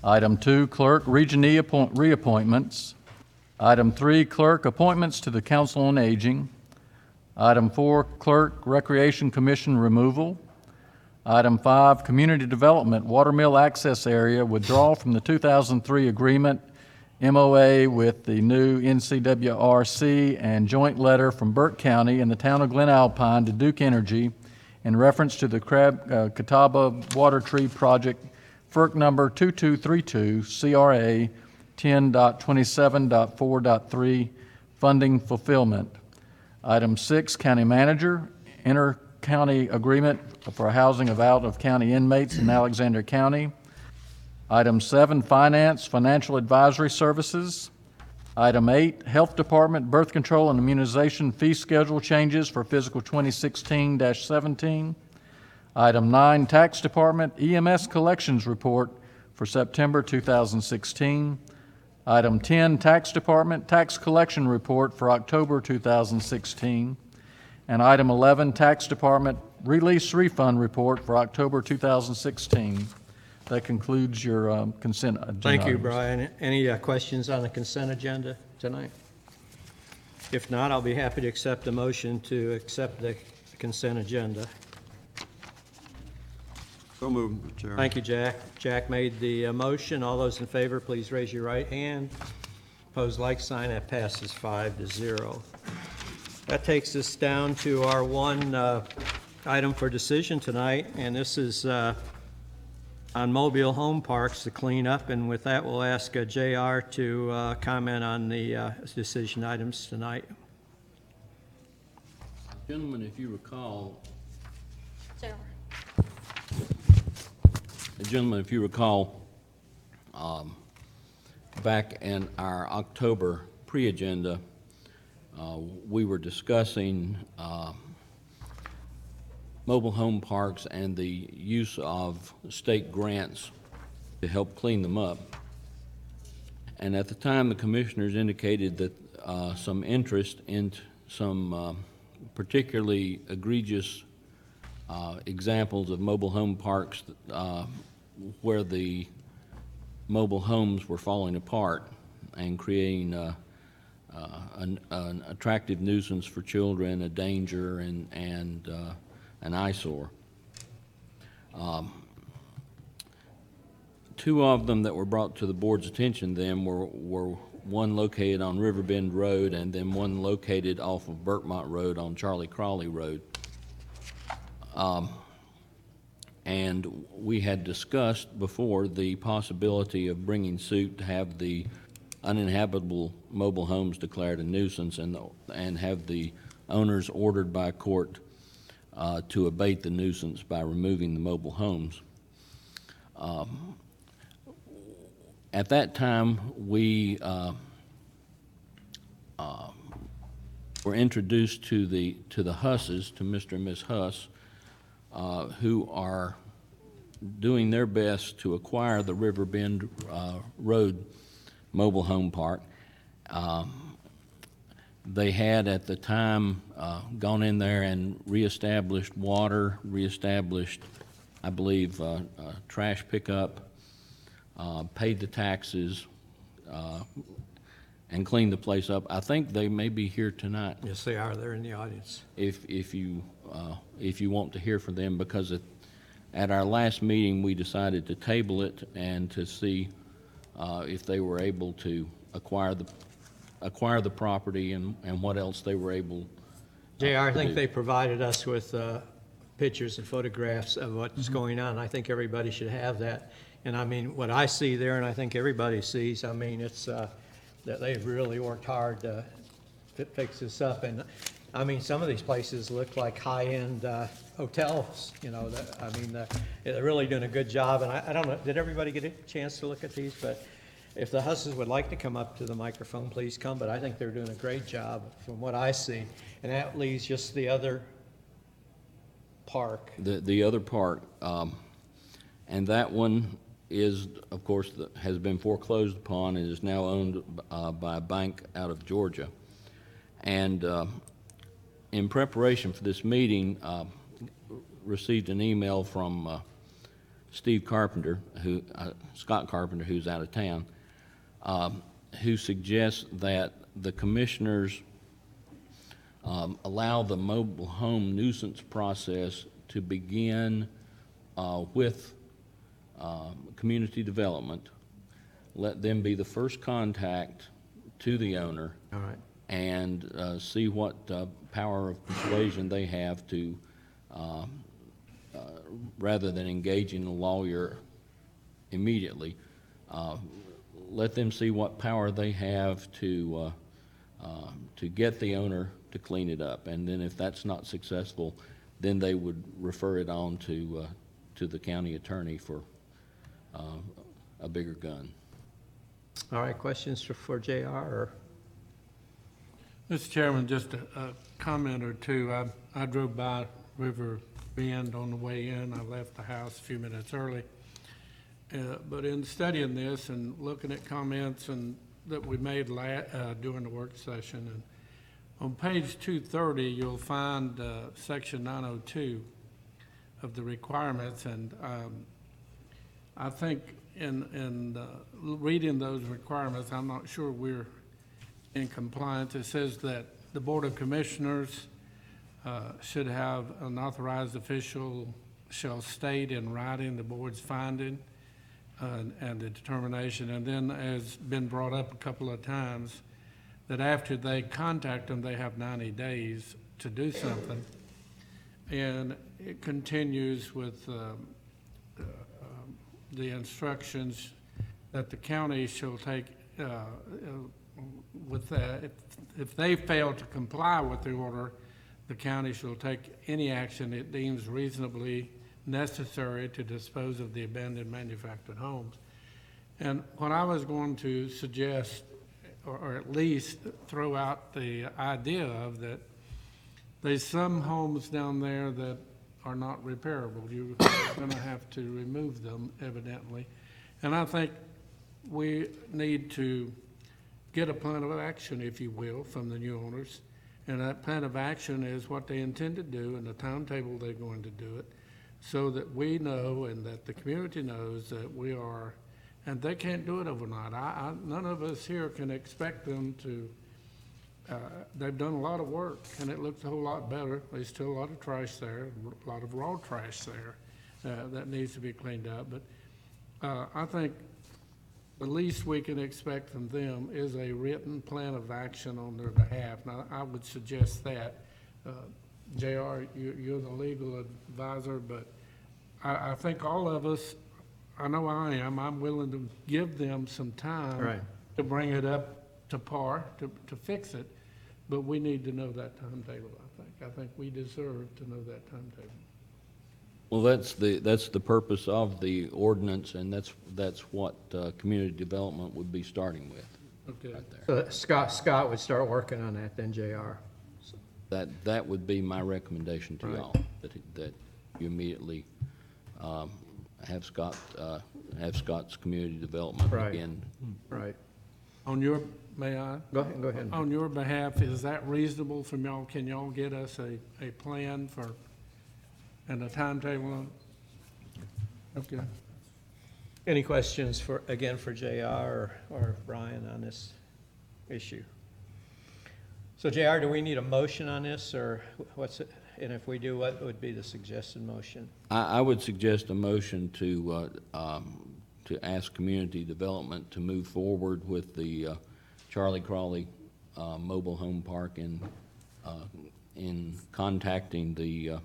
Speaker 8: Item 2, clerk Region E reappointments. Item 3, clerk appointments to the Council on Aging. Item 4, clerk Recreation Commission removal. Item 5, community development watermill access area withdrawal from the 2003 agreement MOA with the new NCWRC and joint letter from Burke County and the town of Glen Alpine to Duke Energy in reference to the Catawba Water Tree Project, FERC number 2232, CRA 10.27.4.3, funding fulfillment. Item 6, county manager, inter-county agreement for housing of out-of-county inmates in Alexander County. Item 7, finance, financial advisory services. Item 8, health department, birth control and immunization fee schedule changes for fiscal 2016-17. Item 9, tax department, EMS collections report for September 2016. Item 10, tax department, tax collection report for October 2016. And item 11, tax department, release refund report for October 2016. That concludes your consent agenda.
Speaker 6: Thank you,
Speaker 8: items.
Speaker 6: Brian. Any questions on the consent agenda tonight? If not, I'll be happy to accept the motion to accept the consent agenda.
Speaker 5: So moved, Mr. Chair.
Speaker 6: Thank you, Jack. Jack made the motion. All those in favor, please raise your right hand. Opposed, like sign. That passes 5-0. That takes us down to our one item for decision tonight, and this is on Mobile Home Parks, the cleanup. And with that, we'll ask JR to comment on the decision items tonight.
Speaker 4: Gentlemen, if you recall, back in our October pre-agenda, we were discussing mobile home parks and the use of state grants to help clean them up. And at the time, the commissioners indicated that some interest in some particularly egregious examples of mobile home parks where the mobile homes were falling apart and creating an attractive nuisance for children, a danger, and an eyesore. Two of them that were brought to the board's attention then were one located on Riverbend Road and then one located off of Burkmont Road on Charlie Crawley Road. And we had discussed before the possibility of bringing suit to have the uninhabitable mobile homes declared a nuisance and have the owners ordered by court to abate the nuisance by removing the mobile homes. At that time, we were introduced to the Husses, to Mr. and Ms. Huss, who are doing their best to acquire the Riverbend Road mobile home park. They had at the time gone in there and reestablished water, reestablished, I believe, trash pickup, paid the taxes, and cleaned the place up. I think they may be here tonight.
Speaker 6: Yes, they are. They're in the audience.
Speaker 4: If you want to hear from them, because at our last meeting we decided to table it and to see if they were able to acquire the property and what else they were able.
Speaker 6: JR, I think they provided us with pictures and photographs of what's going on. I think everybody should have that. And I mean, what I see there, and I think everybody sees, I mean, it's that they've really worked hard to fix this up. And I mean, some of these places look like high-end hotels, you know. They're really doing a good job. And I don't know, did everybody get a chance to look at these? But if the Husses would like to come up to the microphone, please come. But I think they're doing a great job from what I see. And that leaves just the other park.
Speaker 4: The other park, and that one is, of course, has been foreclosed upon and is now owned by a bank out of Georgia. And in preparation for this meeting, received an email from Steve Carpenter, Scott Carpenter, who's out of town, who suggests that the commissioners allow the mobile home nuisance process to begin with community development. Let them be the first contact to the owner.
Speaker 6: All right.
Speaker 4: And see what power of persuasion they have to, rather than engaging a lawyer immediately, let them see what power they have to get the owner to clean it up. And then if that's not successful, then they would refer it on to the county attorney for a bigger gun.
Speaker 6: All right, questions for JR? Or?
Speaker 16: Mr. Chairman, just a comment or two. I drove by River Bend on the way in. I left the house a few minutes early. But in studying this and looking at comments that we made during the work session, and on page 230, you'll find section 902 of the requirements. And I think in reading those requirements, I'm not sure we're in compliance. It says that the Board of Commissioners should have an authorized official shall state in writing the board's finding and the determination. And then, as been brought up a couple of times, that after they contact them, they have 90 days to do something. And it continues with the instructions that the county shall take with that. If they fail to comply with the order, the county shall take any action it deems reasonably necessary to dispose of the abandoned manufactured homes. And what I was going to suggest, or at least throw out the idea of that, there's some homes down there that are not repairable. You're going to have to remove them evidently. And I think we need to get a plan of action, if you will, from the new owners. And that plan of action is what they intend to do and the timetable they're going to do it, so that we know and that the community knows that we are, and they can't do it overnight. None of us here can expect them to, they've done a lot of work and it looks a whole lot better. There's still a lot of trash there, a lot of raw trash there that needs to be cleaned up. But I think the least we can expect from them is a written plan of action on their behalf. Now, I would suggest that. JR, you're the legal advisor, but I think all of us, I know I am, I'm willing to give them some time to bring it up to par, to fix it, but we need to know that timetable, I think. I think we deserve to know that timetable.
Speaker 4: Well, that's the purpose of the ordinance, and that's what community development would be starting with.
Speaker 16: Okay.
Speaker 4: Right there.
Speaker 6: So Scott would start working on that then, JR.
Speaker 4: That would be my recommendation to y'all, that you immediately have Scott's community development begin.
Speaker 6: Right.
Speaker 16: On your, may I?
Speaker 6: Go ahead.
Speaker 16: On your behalf, is that reasonable from y'all? Can y'all get us a plan for, and a timetable on it? Okay.
Speaker 6: Any questions for JR or Brian on this issue? So JR, do we need a motion on this, or what's it? And if we do, what would be the suggested motion?
Speaker 4: I would suggest a motion to ask community development to move forward with the Charlie Crawley mobile home park in contacting the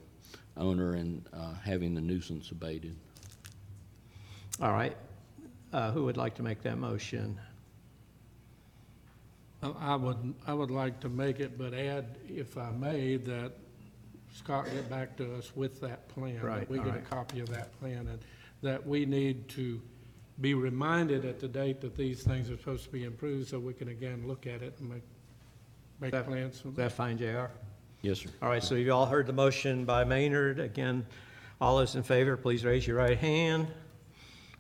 Speaker 4: owner and having the nuisance abated.
Speaker 6: All right. Who would like to make that motion?
Speaker 16: I would like to make it, but add, if I may, that Scott get back to us with that plan.
Speaker 6: Right,
Speaker 16: That we
Speaker 6: all
Speaker 16: get a
Speaker 6: right.
Speaker 16: copy of that plan, and that we need to be reminded at the date that these things are supposed to be improved, so we can again look at it and make plans.
Speaker 6: Is that fine, JR?
Speaker 4: Yes, sir.
Speaker 6: All right, so you've all heard the motion by Maynard. Again, all those in favor, please raise your right hand.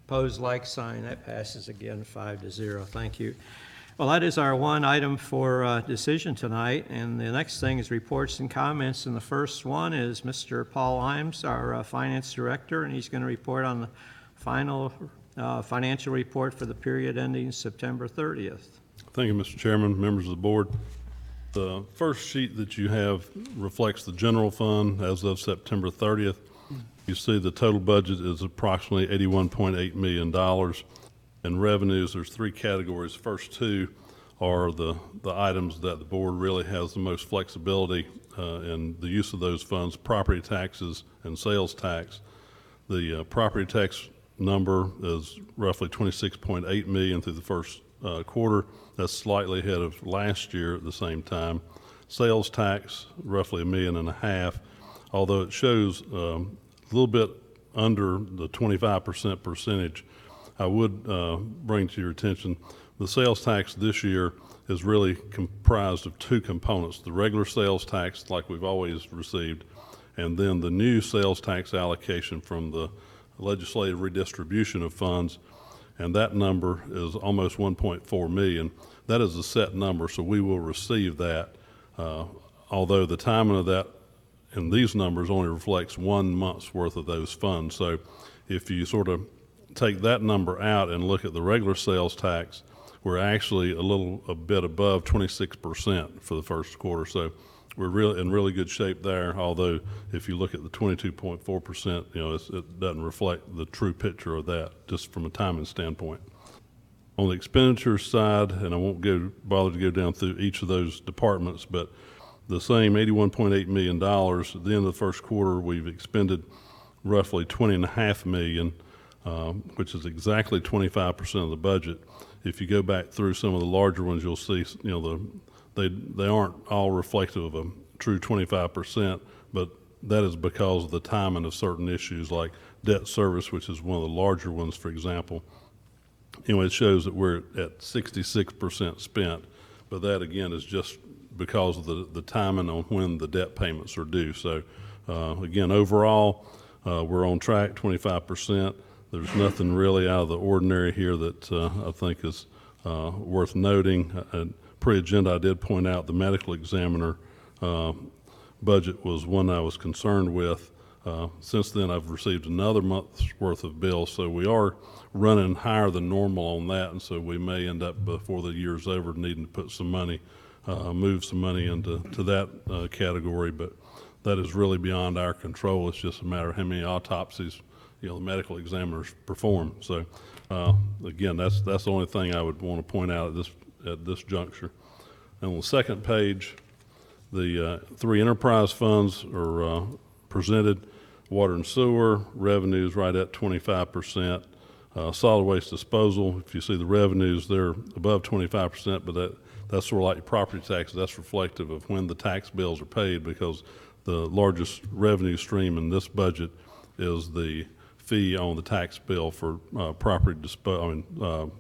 Speaker 6: Opposed, like sign. That passes again 5-0. Thank you. Well, that is our one item for decision tonight, and the next thing is reports and comments, and the first one is Mr. Paul Imes, our finance director, and he's going to report on the final financial report for the period ending September 30th.
Speaker 17: Thank you, Mr. Chairman, members of the board. The first sheet that you have reflects the general fund as of September 30th. You see the total budget is approximately $81.8 million. In revenues, there's three categories. First two are the items that the board really has the most flexibility in the use of those funds: property taxes and sales tax. The property tax number is roughly $26.8 million through the first quarter. That's slightly ahead of last year at the same time. Sales tax, roughly $1.5 million, although it shows a little bit under the 25% percentage. I would bring to your attention, the sales tax this year is really comprised of two components: the regular sales tax, like we've always received, and then the new sales tax allocation from the legislative redistribution of funds, and that number is almost $1.4 million. That is a set number, so we will receive that, although the timing of that in these numbers only reflects 1 month's worth of those funds. So if you sort of take that number out and look at the regular sales tax, we're actually a bit above 26% for the first quarter. So we're in really good shape there, although if you look at the 22.4%, it doesn't reflect the true picture of that, just from a timing standpoint. On the expenditure side, and I won't bother to go down through each of those departments, but the same $81.8 million. At the end of the first quarter, we've expended roughly $20.5 million, which is exactly 25% of the budget. If you go back through some of the larger ones, you'll see, they aren't all reflective of a true 25%, but that is because of the timing of certain issues like debt service, which is one of the larger ones, for example. Anyway, it shows that we're at 66% spent, but that again is just because of the timing on when the debt payments are due. So Again, overall, we're on track, 25%. There's nothing really out of the ordinary here that I think is worth noting. Pre-agenda, I did point out the medical examiner budget was one I was concerned with. Since then, I've received another month's worth of bills, so we are running higher than normal on that, and so we may end up, before the year's over, needing to put some money, move some money into that category, but that is really beyond our control. It's just a matter of how many autopsies, the medical examiners perform. So, again, that's the only thing I would want to point out at this juncture. And on the second page, the three enterprise funds are presented. Water and sewer revenues right at 25%. Solid waste disposal, if you see the revenues, they're above 25%, but that's sort of like your property taxes. That's reflective of when the tax bills are paid, because the largest revenue stream in this budget is the fee on the tax bill for property disposal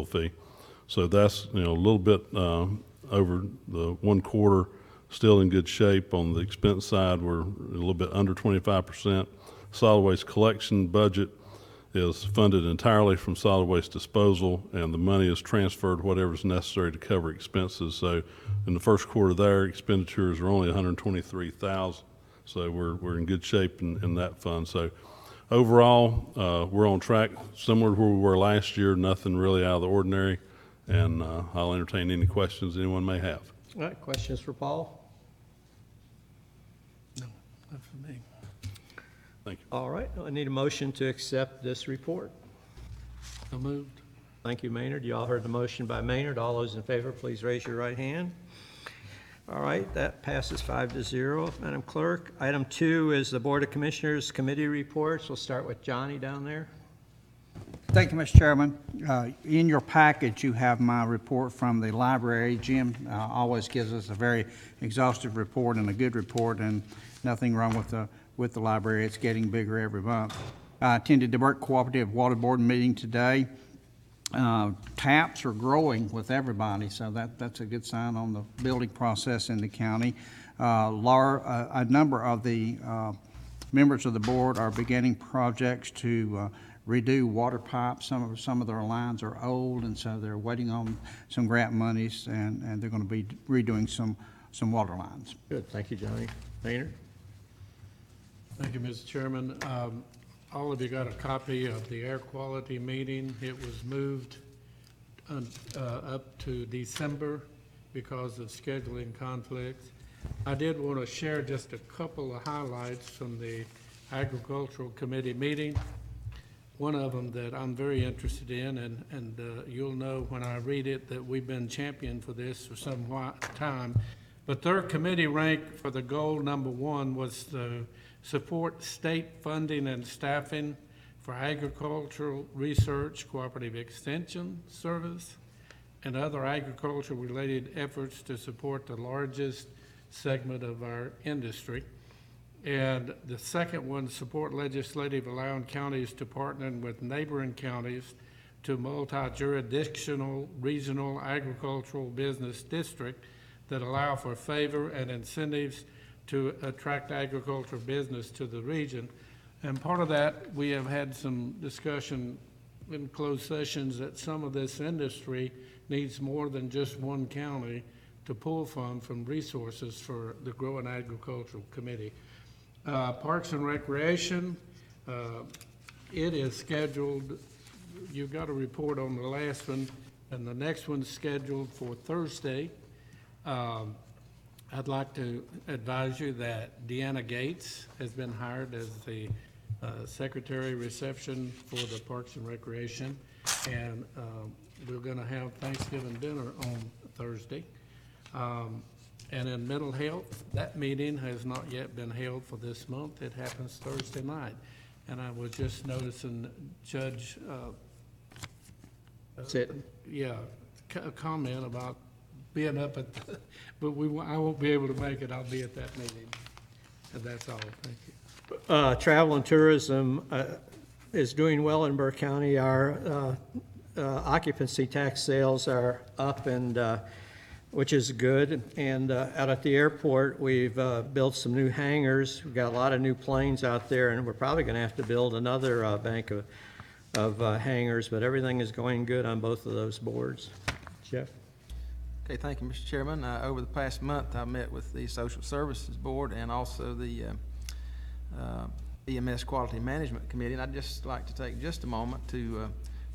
Speaker 17: fee. So that's a little bit over the 1/4. Still in good shape. On the expense side, we're a little bit under 25%. Solid waste collection budget is funded entirely from solid waste disposal, and the money is transferred whatever is necessary to cover expenses. So in the first quarter there, expenditures are only $123,000. So we're in good shape in that fund. So overall, we're on track, similar to where we were last year, nothing really out of the ordinary, and I'll entertain any questions anyone may have.
Speaker 6: All right, questions for Paul?
Speaker 16: Not for me.
Speaker 17: Thank you.
Speaker 6: All right, I need a motion to accept this report.
Speaker 16: So moved.
Speaker 6: Thank you, Maynard. You all heard the motion by Maynard. All those in favor, please raise your right hand. All right, that passes 5-0. Madam Clerk, item 2 is the Board of Commissioners Committee reports. We'll start with Johnny down there.
Speaker 2: Thank you, Mr. Chairman. In your package, you have my report from the library. Jim always gives us a very exhaustive report and a good report, and nothing wrong with the library. It's getting bigger every month. I attended the Burke Cooperative Water Board meeting today. Taps are growing with everybody, so that's a good sign on the building process in the county. A number of the members of the board are beginning projects to redo water pipes. Some of their lines are old, and so they're waiting on some grant monies, and they're going to be redoing some water lines.
Speaker 6: Good, thank you, Johnny. Maynard?
Speaker 16: Thank you, Mr. Chairman. All of you got a copy of the air quality meeting. It was moved up to December because of scheduling conflicts. I did want to share just a couple of highlights from the Agricultural Committee meeting. One of them that I'm very interested in, and you'll know when I read it that we've been champion for this for some time. But their committee rank for the goal number 1 was to support state funding and staffing for agricultural research, cooperative extension service, and other agricultural-related efforts to support the largest segment of our industry. And the second one, support legislative allowing counties to partner with neighboring counties to multi-jurisdictional regional agricultural business district that allow for favor and incentives to attract agricultural business to the region. And part of that, we have had some discussion in closed sessions that some of this industry needs more than just one county to pull from resources for the Growing Agricultural Committee. Parks and Recreation, it is scheduled, you've got a report on the last one, and the next one's scheduled for Thursday. I'd like to advise you that Deanna Gates has been hired as the Secretary Reception for the Parks and Recreation, and we're going to have Thanksgiving dinner on Thursday. And in mental health, that meeting has not yet been held for this month. It happens Thursday night. And I was just noticing Judge a comment about being up at the, but I won't be able to make it. I'll be at that meeting. And that's all. Thank you.
Speaker 6: Travel and tourism is doing well in Burke County. Our occupancy tax sales are up, and which is good. And out at the airport, we've built some new hangars. We've got a lot of new planes out there, and we're probably going to have to build another bank of hangars, but everything is going good on both of those boards. Jeff?
Speaker 18: Okay, thank you, Mr. Chairman. Over the past month, I met with the Social Services Board and also the EMS Quality Management Committee, and I'd just like to take just a moment to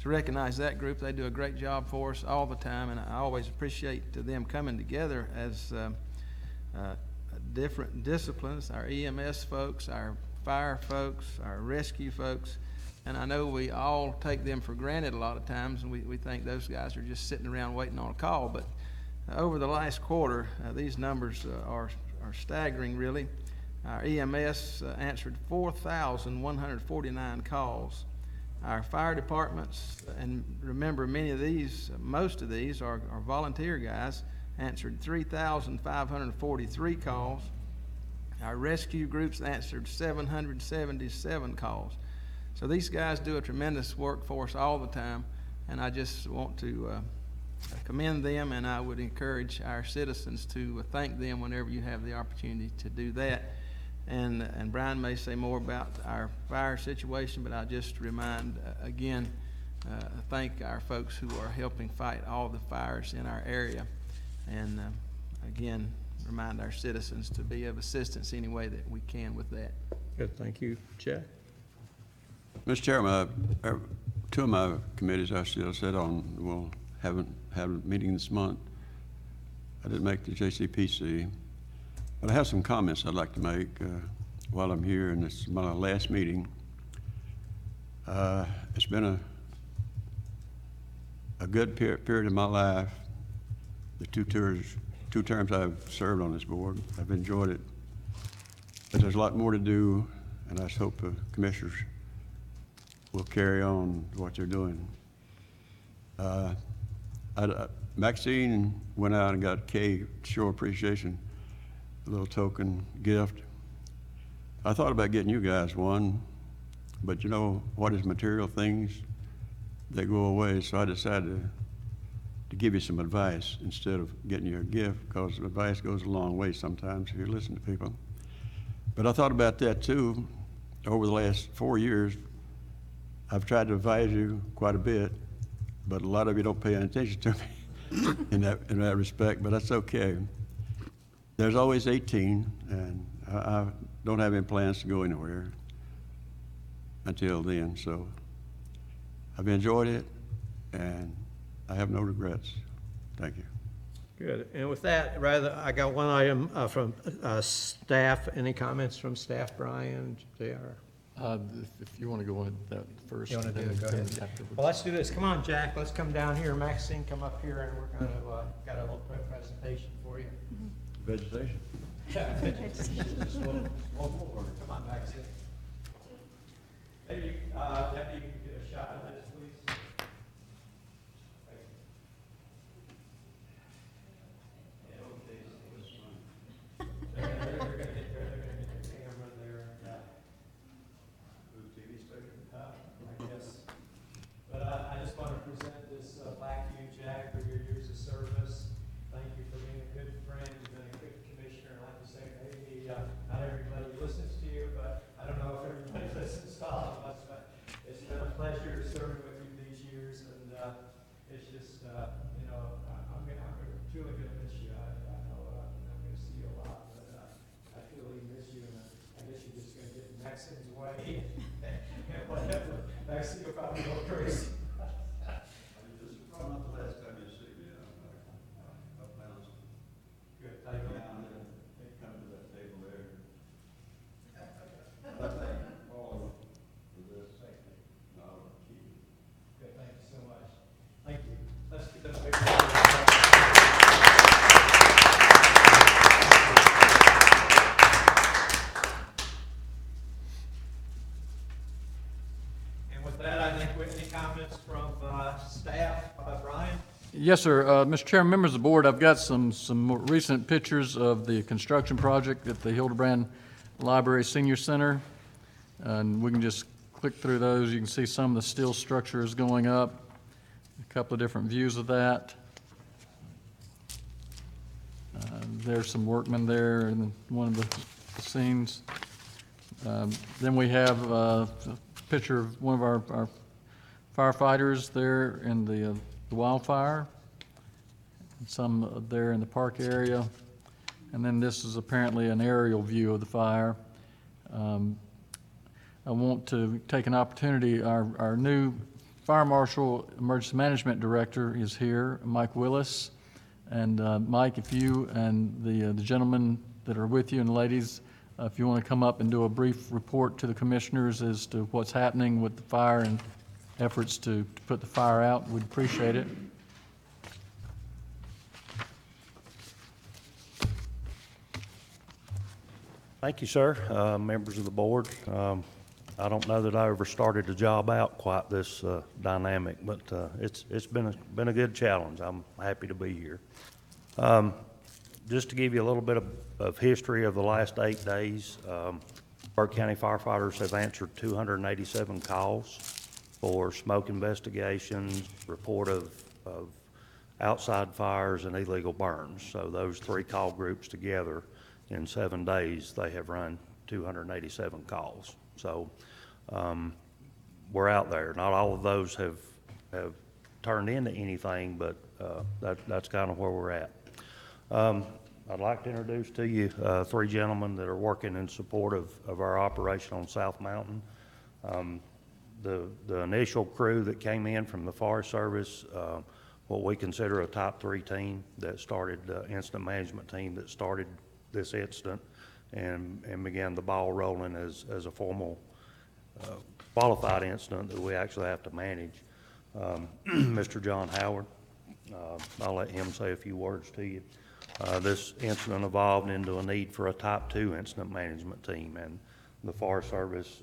Speaker 18: recognize that group. They do a great job for us all the time, and I always appreciate them coming together as different disciplines, our EMS folks, our fire folks, our rescue folks, and I know we all take them for granted a lot of times, and we think those guys are just sitting around waiting on a call, but over the last quarter, these numbers are staggering, really. Our EMS answered 4,149 calls. Our fire departments, and remember many of these, most of these are volunteer guys, answered 3,543 calls. Our rescue groups answered 777 calls. So these guys do a tremendous work for us all the time, and I just want to commend them, and I would encourage our citizens to thank them whenever you have the opportunity to do that. And Brian may say more about our fire situation, but I'll just remind again, thank our folks who are helping fight all the fires in our area, and again, remind our citizens to be of assistance any way that we can with that.
Speaker 6: Good, thank you. Jack?
Speaker 5: Mr. Chairman, two of my committees I still sit on will haven't had a meeting this month. I didn't make the JCPC, but I have some comments I'd like to make while I'm here, and this is my last meeting. It's been a good period of my life. The two terms I've served on this board, I've enjoyed it, but there's a lot more to do, and I just hope the commissioners will carry on what they're doing. Maxine went out and got Kay show appreciation, a little token gift. I thought about getting you guys one, but you know what is material things? They go away, so I decided to give you some advice instead of getting you a gift, because advice goes a long way sometimes if you listen to people. But I thought about that too. Over the last 4 years, I've tried to advise you quite a bit, but a lot of you don't pay any attention to me in that respect, but that's okay. There's always 18, and I don't have any plans to go anywhere until then, so I've enjoyed it, and I have no regrets. Thank you.
Speaker 6: Good. And with that, I got one item from staff. Any comments from staff, Brian, JR?
Speaker 8: If you want to go ahead with that first.
Speaker 6: You want to do it? Go
Speaker 8: then
Speaker 6: ahead.
Speaker 8: afterwards.
Speaker 6: Well, let's do this. Come on, Jack. Let's come down here. Maxine, come up here, and we're going to got a little presentation for you.
Speaker 5: Vegetation.
Speaker 6: Yeah, just one more. Come on, Maxine. Maybe Deputy, you can get a shot of this, please. They're going to get the camera there. I guess. But I just want to present this back to you, Jack, for your years of service. Thank you for being a good friend. You've been a good commissioner. Like you say, maybe not everybody listens to you, but I don't know if everybody listens to all of us. But it's been a pleasure serving with you these years, and it's just you know, I'm truly going to miss you. I know I'm going to see you a lot, but I truly miss you, and I guess you're just going to get Maxine's way and whatever. Maxine will probably go crazy.
Speaker 5: This is probably not the last time you see me. I plan on
Speaker 6: Good, thank you.
Speaker 5: come to that table there. I thank all of you for this. No, keep it.
Speaker 6: Good, thank you so much. Thank you. Let's get them a big round of applause. And with that, I think any comments from staff, Brian?
Speaker 8: Yes, sir. Mr. Chairman, members of the board, I've got some more recent pictures of the construction project at the Hildebrand Library Senior Center. And we can just click through those. You can see some of the steel structures going up, a couple of different views of that. there's some workmen there in one of the scenes. Then we have a picture of one of our firefighters there in the wildfire, some there in the park area. And then this is apparently an aerial view of the fire. I want to take an opportunity, our new Fire Marshal Emergency Management Director is here, Mike Willis. And Mike, if you and the gentlemen that are with you and ladies, if you want to come up and do a brief report to the commissioners as to what's happening with the fire and efforts to put the fire out, we'd appreciate it.
Speaker 19: Thank you, sir. Members of the board. I don't know that I ever started a job out quite this dynamic, but it's been a good challenge. I'm happy to be here. Just to give you a little bit of history of the last 8 days, Burke County firefighters have answered 287 calls for smoke investigations, report of outside fires, and illegal burns. So those 3 call groups together, in 7 days, they have run 287 calls. So we're out there. Not all of those have turned into anything, but that's kind of where we're at. I'd like to introduce to you 3 gentlemen that are working in support of our operation on South Mountain. The initial crew that came in from the Forest Service, what we consider a top 3 team that started, incident management team that started this incident and began the ball rolling as a formal qualified incident that we actually have to manage. Mr. John Howard, I'll let him say a few words to you. This incident evolved into a need for a top 2 incident management team, and the Forest Service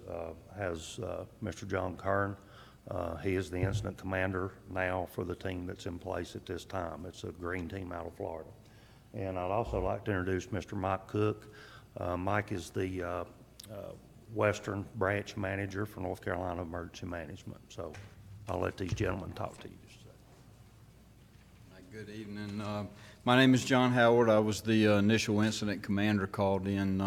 Speaker 19: has Mr. John Kern. He is the incident commander now for the team that's in place at this time. It's a green team out of Florida. And I'd also like to introduce Mr. Mike Cook. Mike is the Western Branch Manager for North Carolina Emergency Management. So I'll let these gentlemen talk to you.
Speaker 20: Good evening. My name is John Howard. I was the initial incident commander called in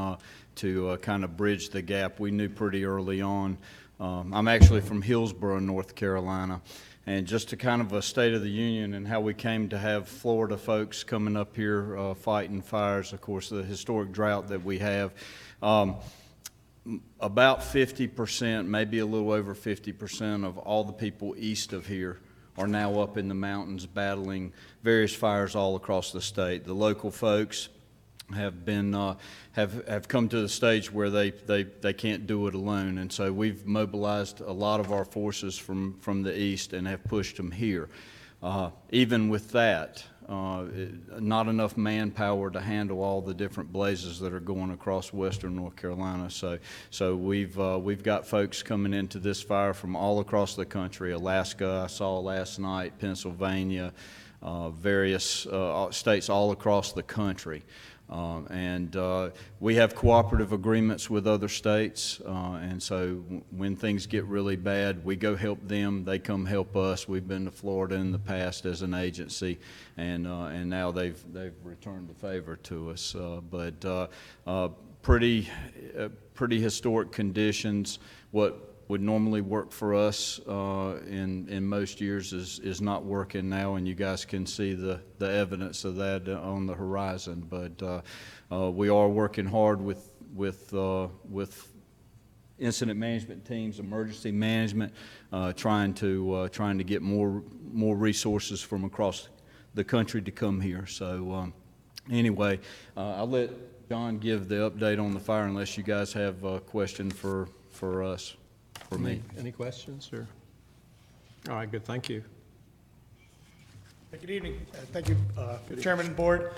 Speaker 20: to kind of bridge the gap. We knew pretty early on. I'm actually from Hillsborough, North Carolina. And just to kind of a state of the union and how we came to have Florida folks coming up here fighting fires, of course, the historic drought that we have. About 50%, maybe a little over 50% of all the people east of here are now up in the mountains battling various fires all across the state. The local folks have been have come to the stage where they can't do it alone, and so we've mobilized a lot of our forces from the east and have pushed them here. Even with that, not enough manpower to handle all the different blazes that are going across western North Carolina. So we've got folks coming into this fire from all across the country. Alaska, I saw last night, Pennsylvania, various states all across the country. And we have cooperative agreements with other states, and so when things get really bad, we go help them, they come help us. We've been to Florida in the past as an agency, and now they've returned the favor to us. But pretty historic conditions. What would normally work for us in most years is not working now, and you guys can see the evidence of that on the horizon. But we are working hard with incident management teams, emergency management, trying to get more resources from across the country to come here. So anyway, I'll let John give the update on the fire unless you guys have a question for us. For me.
Speaker 6: Any questions? Or? All right, good. Thank you.
Speaker 21: Good evening. Thank you, Chairman and Board.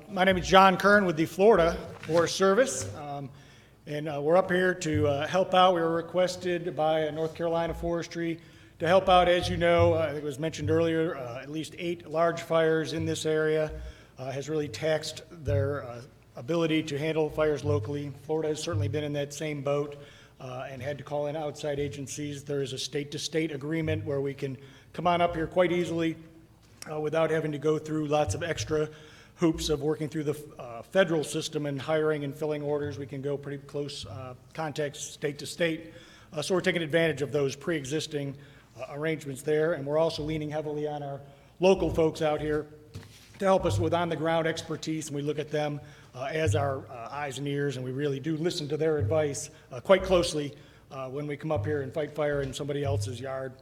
Speaker 21: My name is John Kern with the Florida Forest Service, and we're up here to help out. We were requested by North Carolina Forestry to help out. As you know, I think it was mentioned earlier, at least 8 large fires in this area has really taxed their ability to handle fires locally. Florida has certainly been in that same boat. And had to call in outside agencies. There is a state-to-state agreement where we can come on up here quite easily without having to go through lots of extra hoops of working through the federal system and hiring and filling orders. We can go pretty close contacts state to state. So we're taking advantage of those pre-existing arrangements there, and we're also leaning heavily on our local folks out here to help us with on-the-ground expertise, and we look at them as our eyes and ears, and we really do listen to their advice quite closely when we come up here and fight fire in somebody else's yard.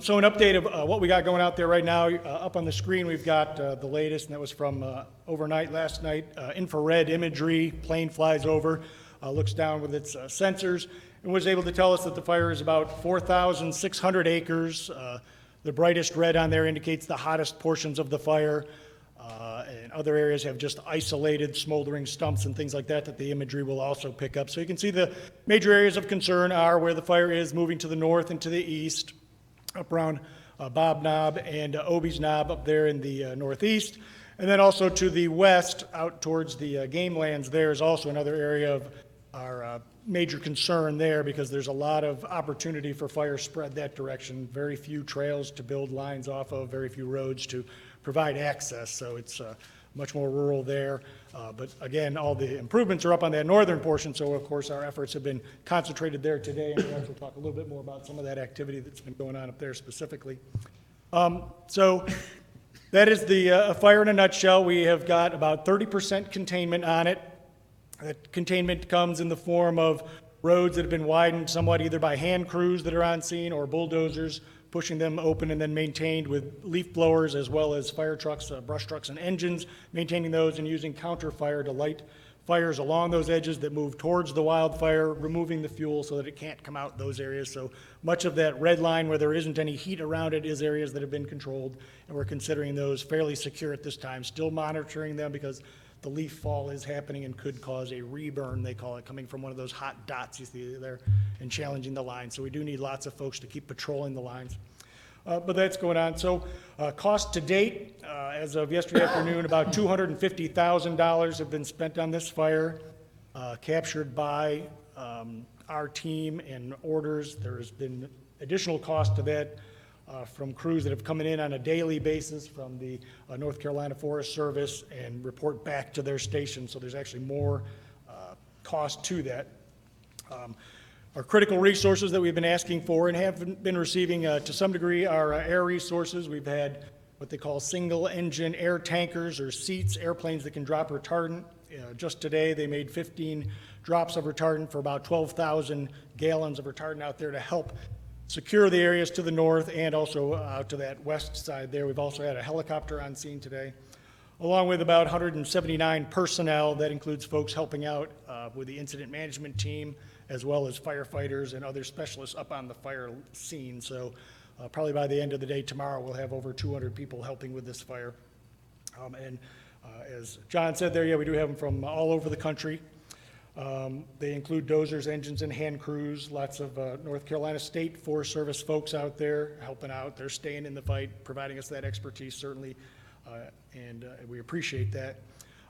Speaker 21: So an update of what we got going out there right now. Up on the screen, we've got the latest, and that was from overnight last night. Infrared imagery, plane flies over, looks down with its sensors, and was able to tell us that the fire is about 4,600 acres. The brightest red on there indicates the hottest portions of the fire. And other areas have just isolated smoldering stumps and things like that that the imagery will also pick up. So you can see the major areas of concern are where the fire is moving to the north and to the east, up around Bob Knob and Obie's Knob up there in the northeast. And then also to the west, out towards the game lands, there is also another area of our major concern there, because there's a lot of opportunity for fire spread that direction. Very few trails to build lines off of, very few roads to provide access, so it's much more rural there. But again, all the improvements are up on that northern portion, so of course our efforts have been concentrated there today, and we'll also talk a little bit more about some of that activity that's been going on up there specifically. So that is the fire in a nutshell. We have got about 30% containment on it. That containment comes in the form of roads that have been widened somewhat either by hand crews that are on scene or bulldozers pushing them open and then maintained with leaf blowers, as well as fire trucks, brush trucks and engines, maintaining those and using counter fire to light fires along those edges that move towards the wildfire, removing the fuel so that it can't come out those areas. So much of that red line where there isn't any heat around it is areas that have been controlled, and we're considering those fairly secure at this time, still monitoring them because the leaf fall is happening and could cause a reburn, they call it, coming from one of those hot dots you see there and challenging the line. So we do need lots of folks to keep patrolling the lines. But that's going on. So cost to date, as of yesterday afternoon, about $250,000 have been spent on this fire, captured by our team and orders. There has been additional cost to that from crews that have come in on a daily basis from the North Carolina Forest Service and report back to their station. So there's actually more cost to that. Our critical resources that we've been asking for and have been receiving to some degree are air resources. We've had what they call single engine air tankers or seats, airplanes that can drop retardant. Just today they made 15 drops of retardant for about 12,000 gallons of retardant out there to help secure the areas to the north and also out to that west side there. We've also had a helicopter on scene today, along with about 179 personnel. That includes folks helping out with the incident management team, as well as firefighters and other specialists up on the fire scene. So probably by the end of the day tomorrow, we'll have over 200 people helping with this fire. As John said there, yeah, we do have them from all over the country. They include dozers, engines, and hand crews. Lots of North Carolina State Forest Service folks out there helping out. They're staying in the fight, providing us that expertise, certainly, and we appreciate that.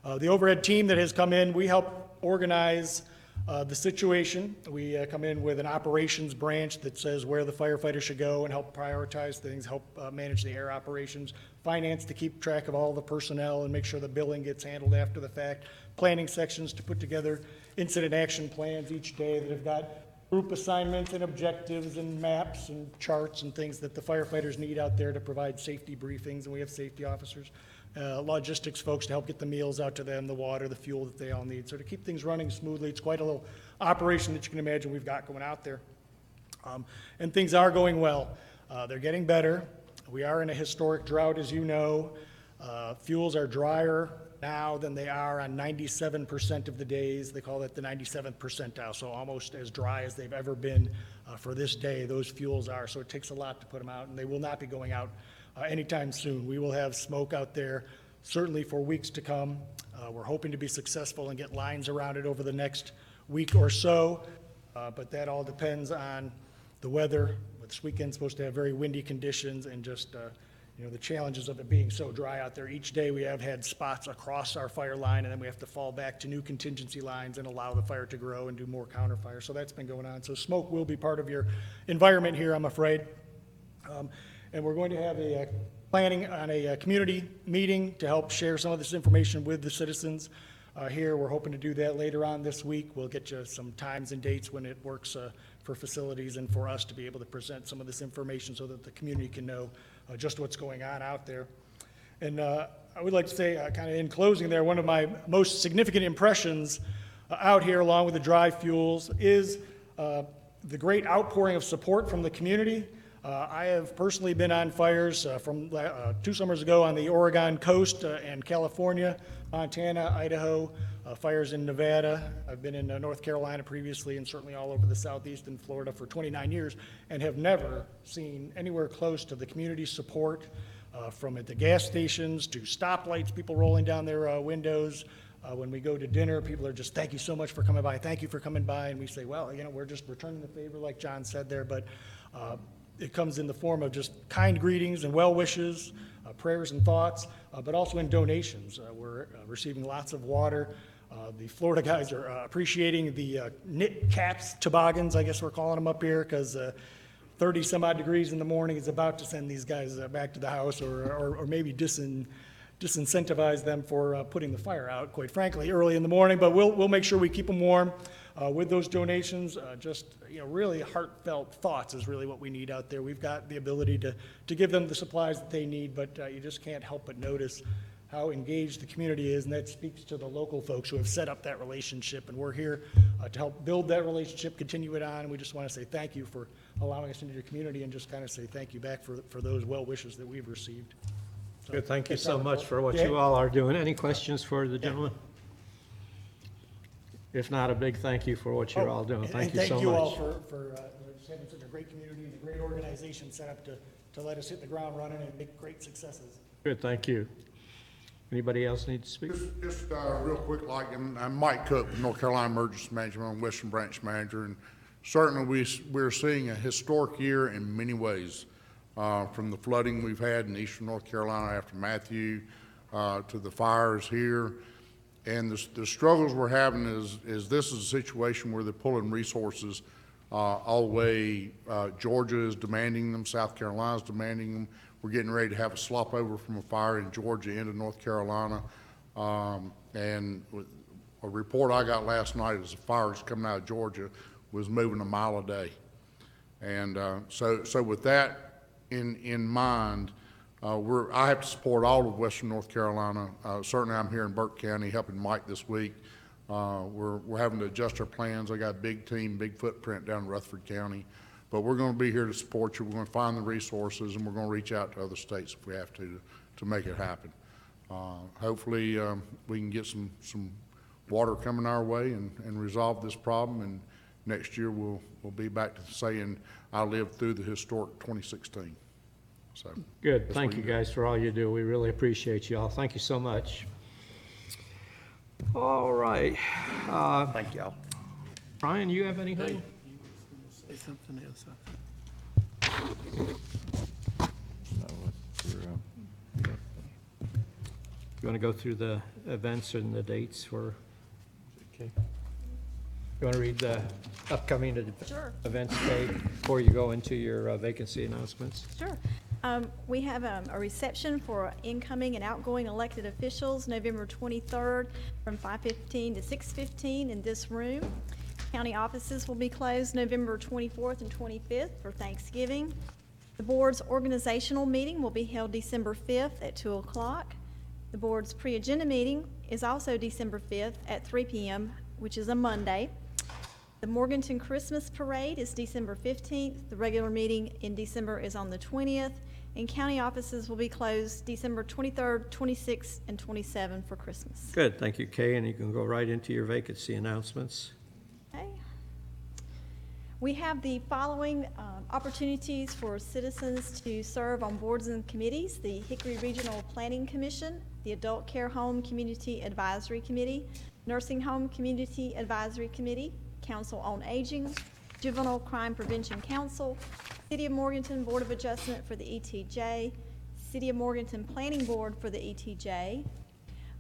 Speaker 21: The overhead team that has come in, we help organize the situation. We come in with an operations branch that says where the firefighters should go and help prioritize things, help manage the air operations, finance to keep track of all the personnel and make sure the billing gets handled after the fact, planning sections to put together incident action plans each day that have got group assignments and objectives and maps and charts and things that the firefighters need out there to provide safety briefings, and we have safety officers. Logistics folks to help get the meals out to them, the water, the fuel that they all need. So to keep things running smoothly, it's quite a little operation that you can imagine we've got going out there. And things are going well. They're getting better. We are in a historic drought, as you know. Fuels are drier now than they are on 97% of the days. They call that the 97th percentile, so almost as dry as they've ever been for this day, those fuels are. So it takes a lot to put them out, and they will not be going out anytime soon. We will have smoke out there certainly for weeks to come. We're hoping to be successful and get lines around it over the next week or so, but that all depends on the weather. This weekend's supposed to have very windy conditions and just the challenges of it being so dry out there. Each day we have had spots across our fire line, and then we have to fall back to new contingency lines and allow the fire to grow and do more counter fire. So that's been going on. So smoke will be part of your environment here, I'm afraid. And we're going to have a planning on a community meeting to help share some of this information with the citizens here. We're hoping to do that later on this week. We'll get you some times and dates when it works for facilities and for us to be able to present some of this information so that the community can know just what's going on out there. And I would like to say, kind of in closing there, one of my most significant impressions out here, along with the dry fuels, is the great outpouring of support from the community. I have personally been on fires from 2 summers ago on the Oregon coast and California, Montana, Idaho, fires in Nevada. I've been in North Carolina previously, and certainly all over the Southeast and Florida for 29 years, and have never seen anywhere close to the community support from at the gas stations to stoplights, people rolling down their windows. When we go to dinner, people are just, thank you so much for coming by, thank you for coming by, and we say, well, we're just returning the favor, like John said there, but it comes in the form of just kind greetings and well wishes, prayers and thoughts, but also in donations. We're receiving lots of water. The Florida guys are appreciating the knit caps toboggans, I guess we're calling them up here, because 30 some odd degrees in the morning is about to send these guys back to the house, or maybe disincentivize them for putting the fire out, quite frankly, early in the morning. But we'll make sure we keep them warm with those donations. Really heartfelt thoughts is really what we need out there. We've got the ability to give them the supplies that they need, but you just can't help but notice how engaged the community is, and that speaks to the local folks who have set up that relationship. And we're here to help build that relationship, continue it on, and we just want to say thank you for allowing us into your community, and just kind of say thank you back for those well wishes that we've received. So,
Speaker 6: Good, thank you so much for what you all are doing. Any questions for the gentleman? If not, a big thank you for what you're all doing. Thank you so much.
Speaker 21: Thank you all for just having such a great community and a great organization set up to let us hit the ground running and make great successes.
Speaker 6: Good, thank you. Anybody else need to speak?
Speaker 7: Just real quick, I'm Mike Cook, North Carolina Emergency Management, I'm Western Branch Manager, and certainly we're seeing a historic year in many ways, from the flooding we've had in eastern North Carolina after Matthew, to the fires here. And the struggles we're having is this is a situation where they're pulling resources all the way. Georgia is demanding them, South Carolina is demanding them. We're getting ready to have a slop over from a fire in Georgia into North Carolina. And a report I got last night is the fires coming out of Georgia was moving a mile a day. And so with that in mind, I have to support all of Western North Carolina. Certainly I'm here in Burke County helping Mike this week. We're having to adjust our plans. I got a big team, big footprint down in Rutherford County. But we're going to be here to support you. We're going to find the resources, and we're going to reach out to other states if we have to make it happen. Hopefully, we can get some water coming our way and resolve this problem. And next year, we'll be back to saying I lived through the historic 2016. So
Speaker 6: good. Thank you guys for all you do. We really appreciate you all. Thank you so much. All right.
Speaker 19: Thank y'all.
Speaker 6: Brian, you have anything?
Speaker 16: Say something else.
Speaker 6: You want to go through the events and the dates for? Okay. You want to read the upcoming events date before you go into your vacancy announcements?
Speaker 3: Sure. We have a reception for incoming and outgoing elected officials, November 23rd from 5:15 to 6:15 in this room. County offices will be closed November 24th and 25th for Thanksgiving. The board's organizational meeting will be held December 5th at 2 o'clock. The board's pre-agenda meeting is also December 5th at 3 p.m., which is a Monday. The Morganton Christmas Parade is December 15th. The regular meeting in December is on the 20th. And county offices will be closed December 23rd, 26th, and 27th for Christmas.
Speaker 6: Good, thank you, Kay, and you can go right into your vacancy announcements.
Speaker 3: Okay. We have the following opportunities for citizens to serve on boards and committees: the Hickory Regional Planning Commission, the Adult Care Home Community Advisory Committee, Nursing Home Community Advisory Committee, Council on Aging, Juvenile Crime Prevention Council, City of Morganton Board of Adjustment for the ETJ, City of Morganton Planning Board for the ETJ,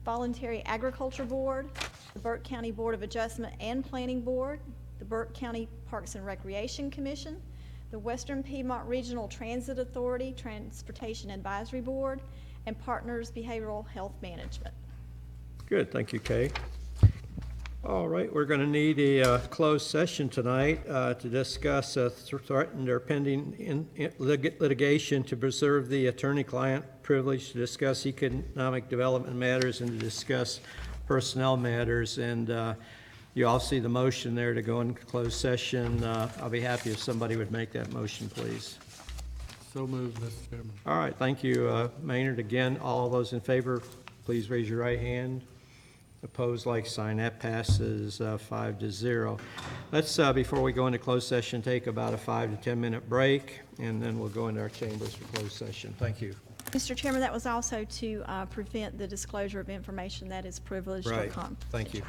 Speaker 3: Voluntary Agriculture Board, the Burke County Board of Adjustment and Planning Board, the Burke County Parks and Recreation Commission, the Western Piedmont Regional Transit Authority Transportation Advisory Board, and Partners Behavioral Health Management.
Speaker 6: Good, thank you, Kay. All right, we're going to need a closed session tonight to discuss threatened or pending litigation, to preserve the attorney-client privilege, to discuss economic development matters, and to discuss personnel matters. And you all see the motion there to go into closed session. I'll be happy if somebody would make that motion, please.
Speaker 16: So moved, Mr. Chairman.
Speaker 6: All right, thank you, Maynard. Again, all those in favor, please raise your right hand. Opposed, like sign. That passes 5-0. Let's, before we go into closed session, take about a 5 to 10 minute break, and then we'll go into our chambers for closed session. Thank you.
Speaker 3: Mr. Chairman, that was also to prevent the disclosure of information that is privileged or
Speaker 6: Right.
Speaker 3: confidential.
Speaker 6: Thank you.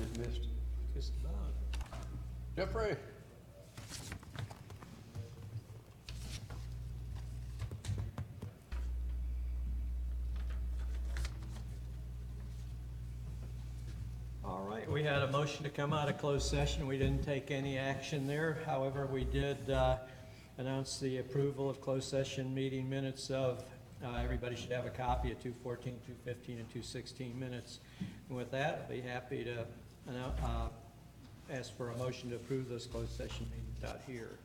Speaker 5: Dismissed.
Speaker 6: Just about.
Speaker 5: Jeffrey?
Speaker 6: All right, we had a motion to come out of closed session. We didn't take any action there. However, we did announce the approval of closed session meeting minutes of, everybody should have a copy of 2:14, 2:15, and 2:16 minutes. And with that, I'll be happy to ask for a motion to approve those closed session meetings out here.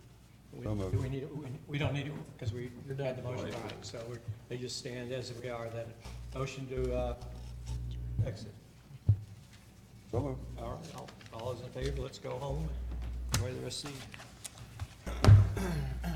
Speaker 5: So moved.
Speaker 6: Do we need it? We don't need it because we had the motion, right, so they just stand as we are then. Motion to exit.
Speaker 5: So moved.
Speaker 6: All right, all those in favor, let's go home. Enjoy the rest of the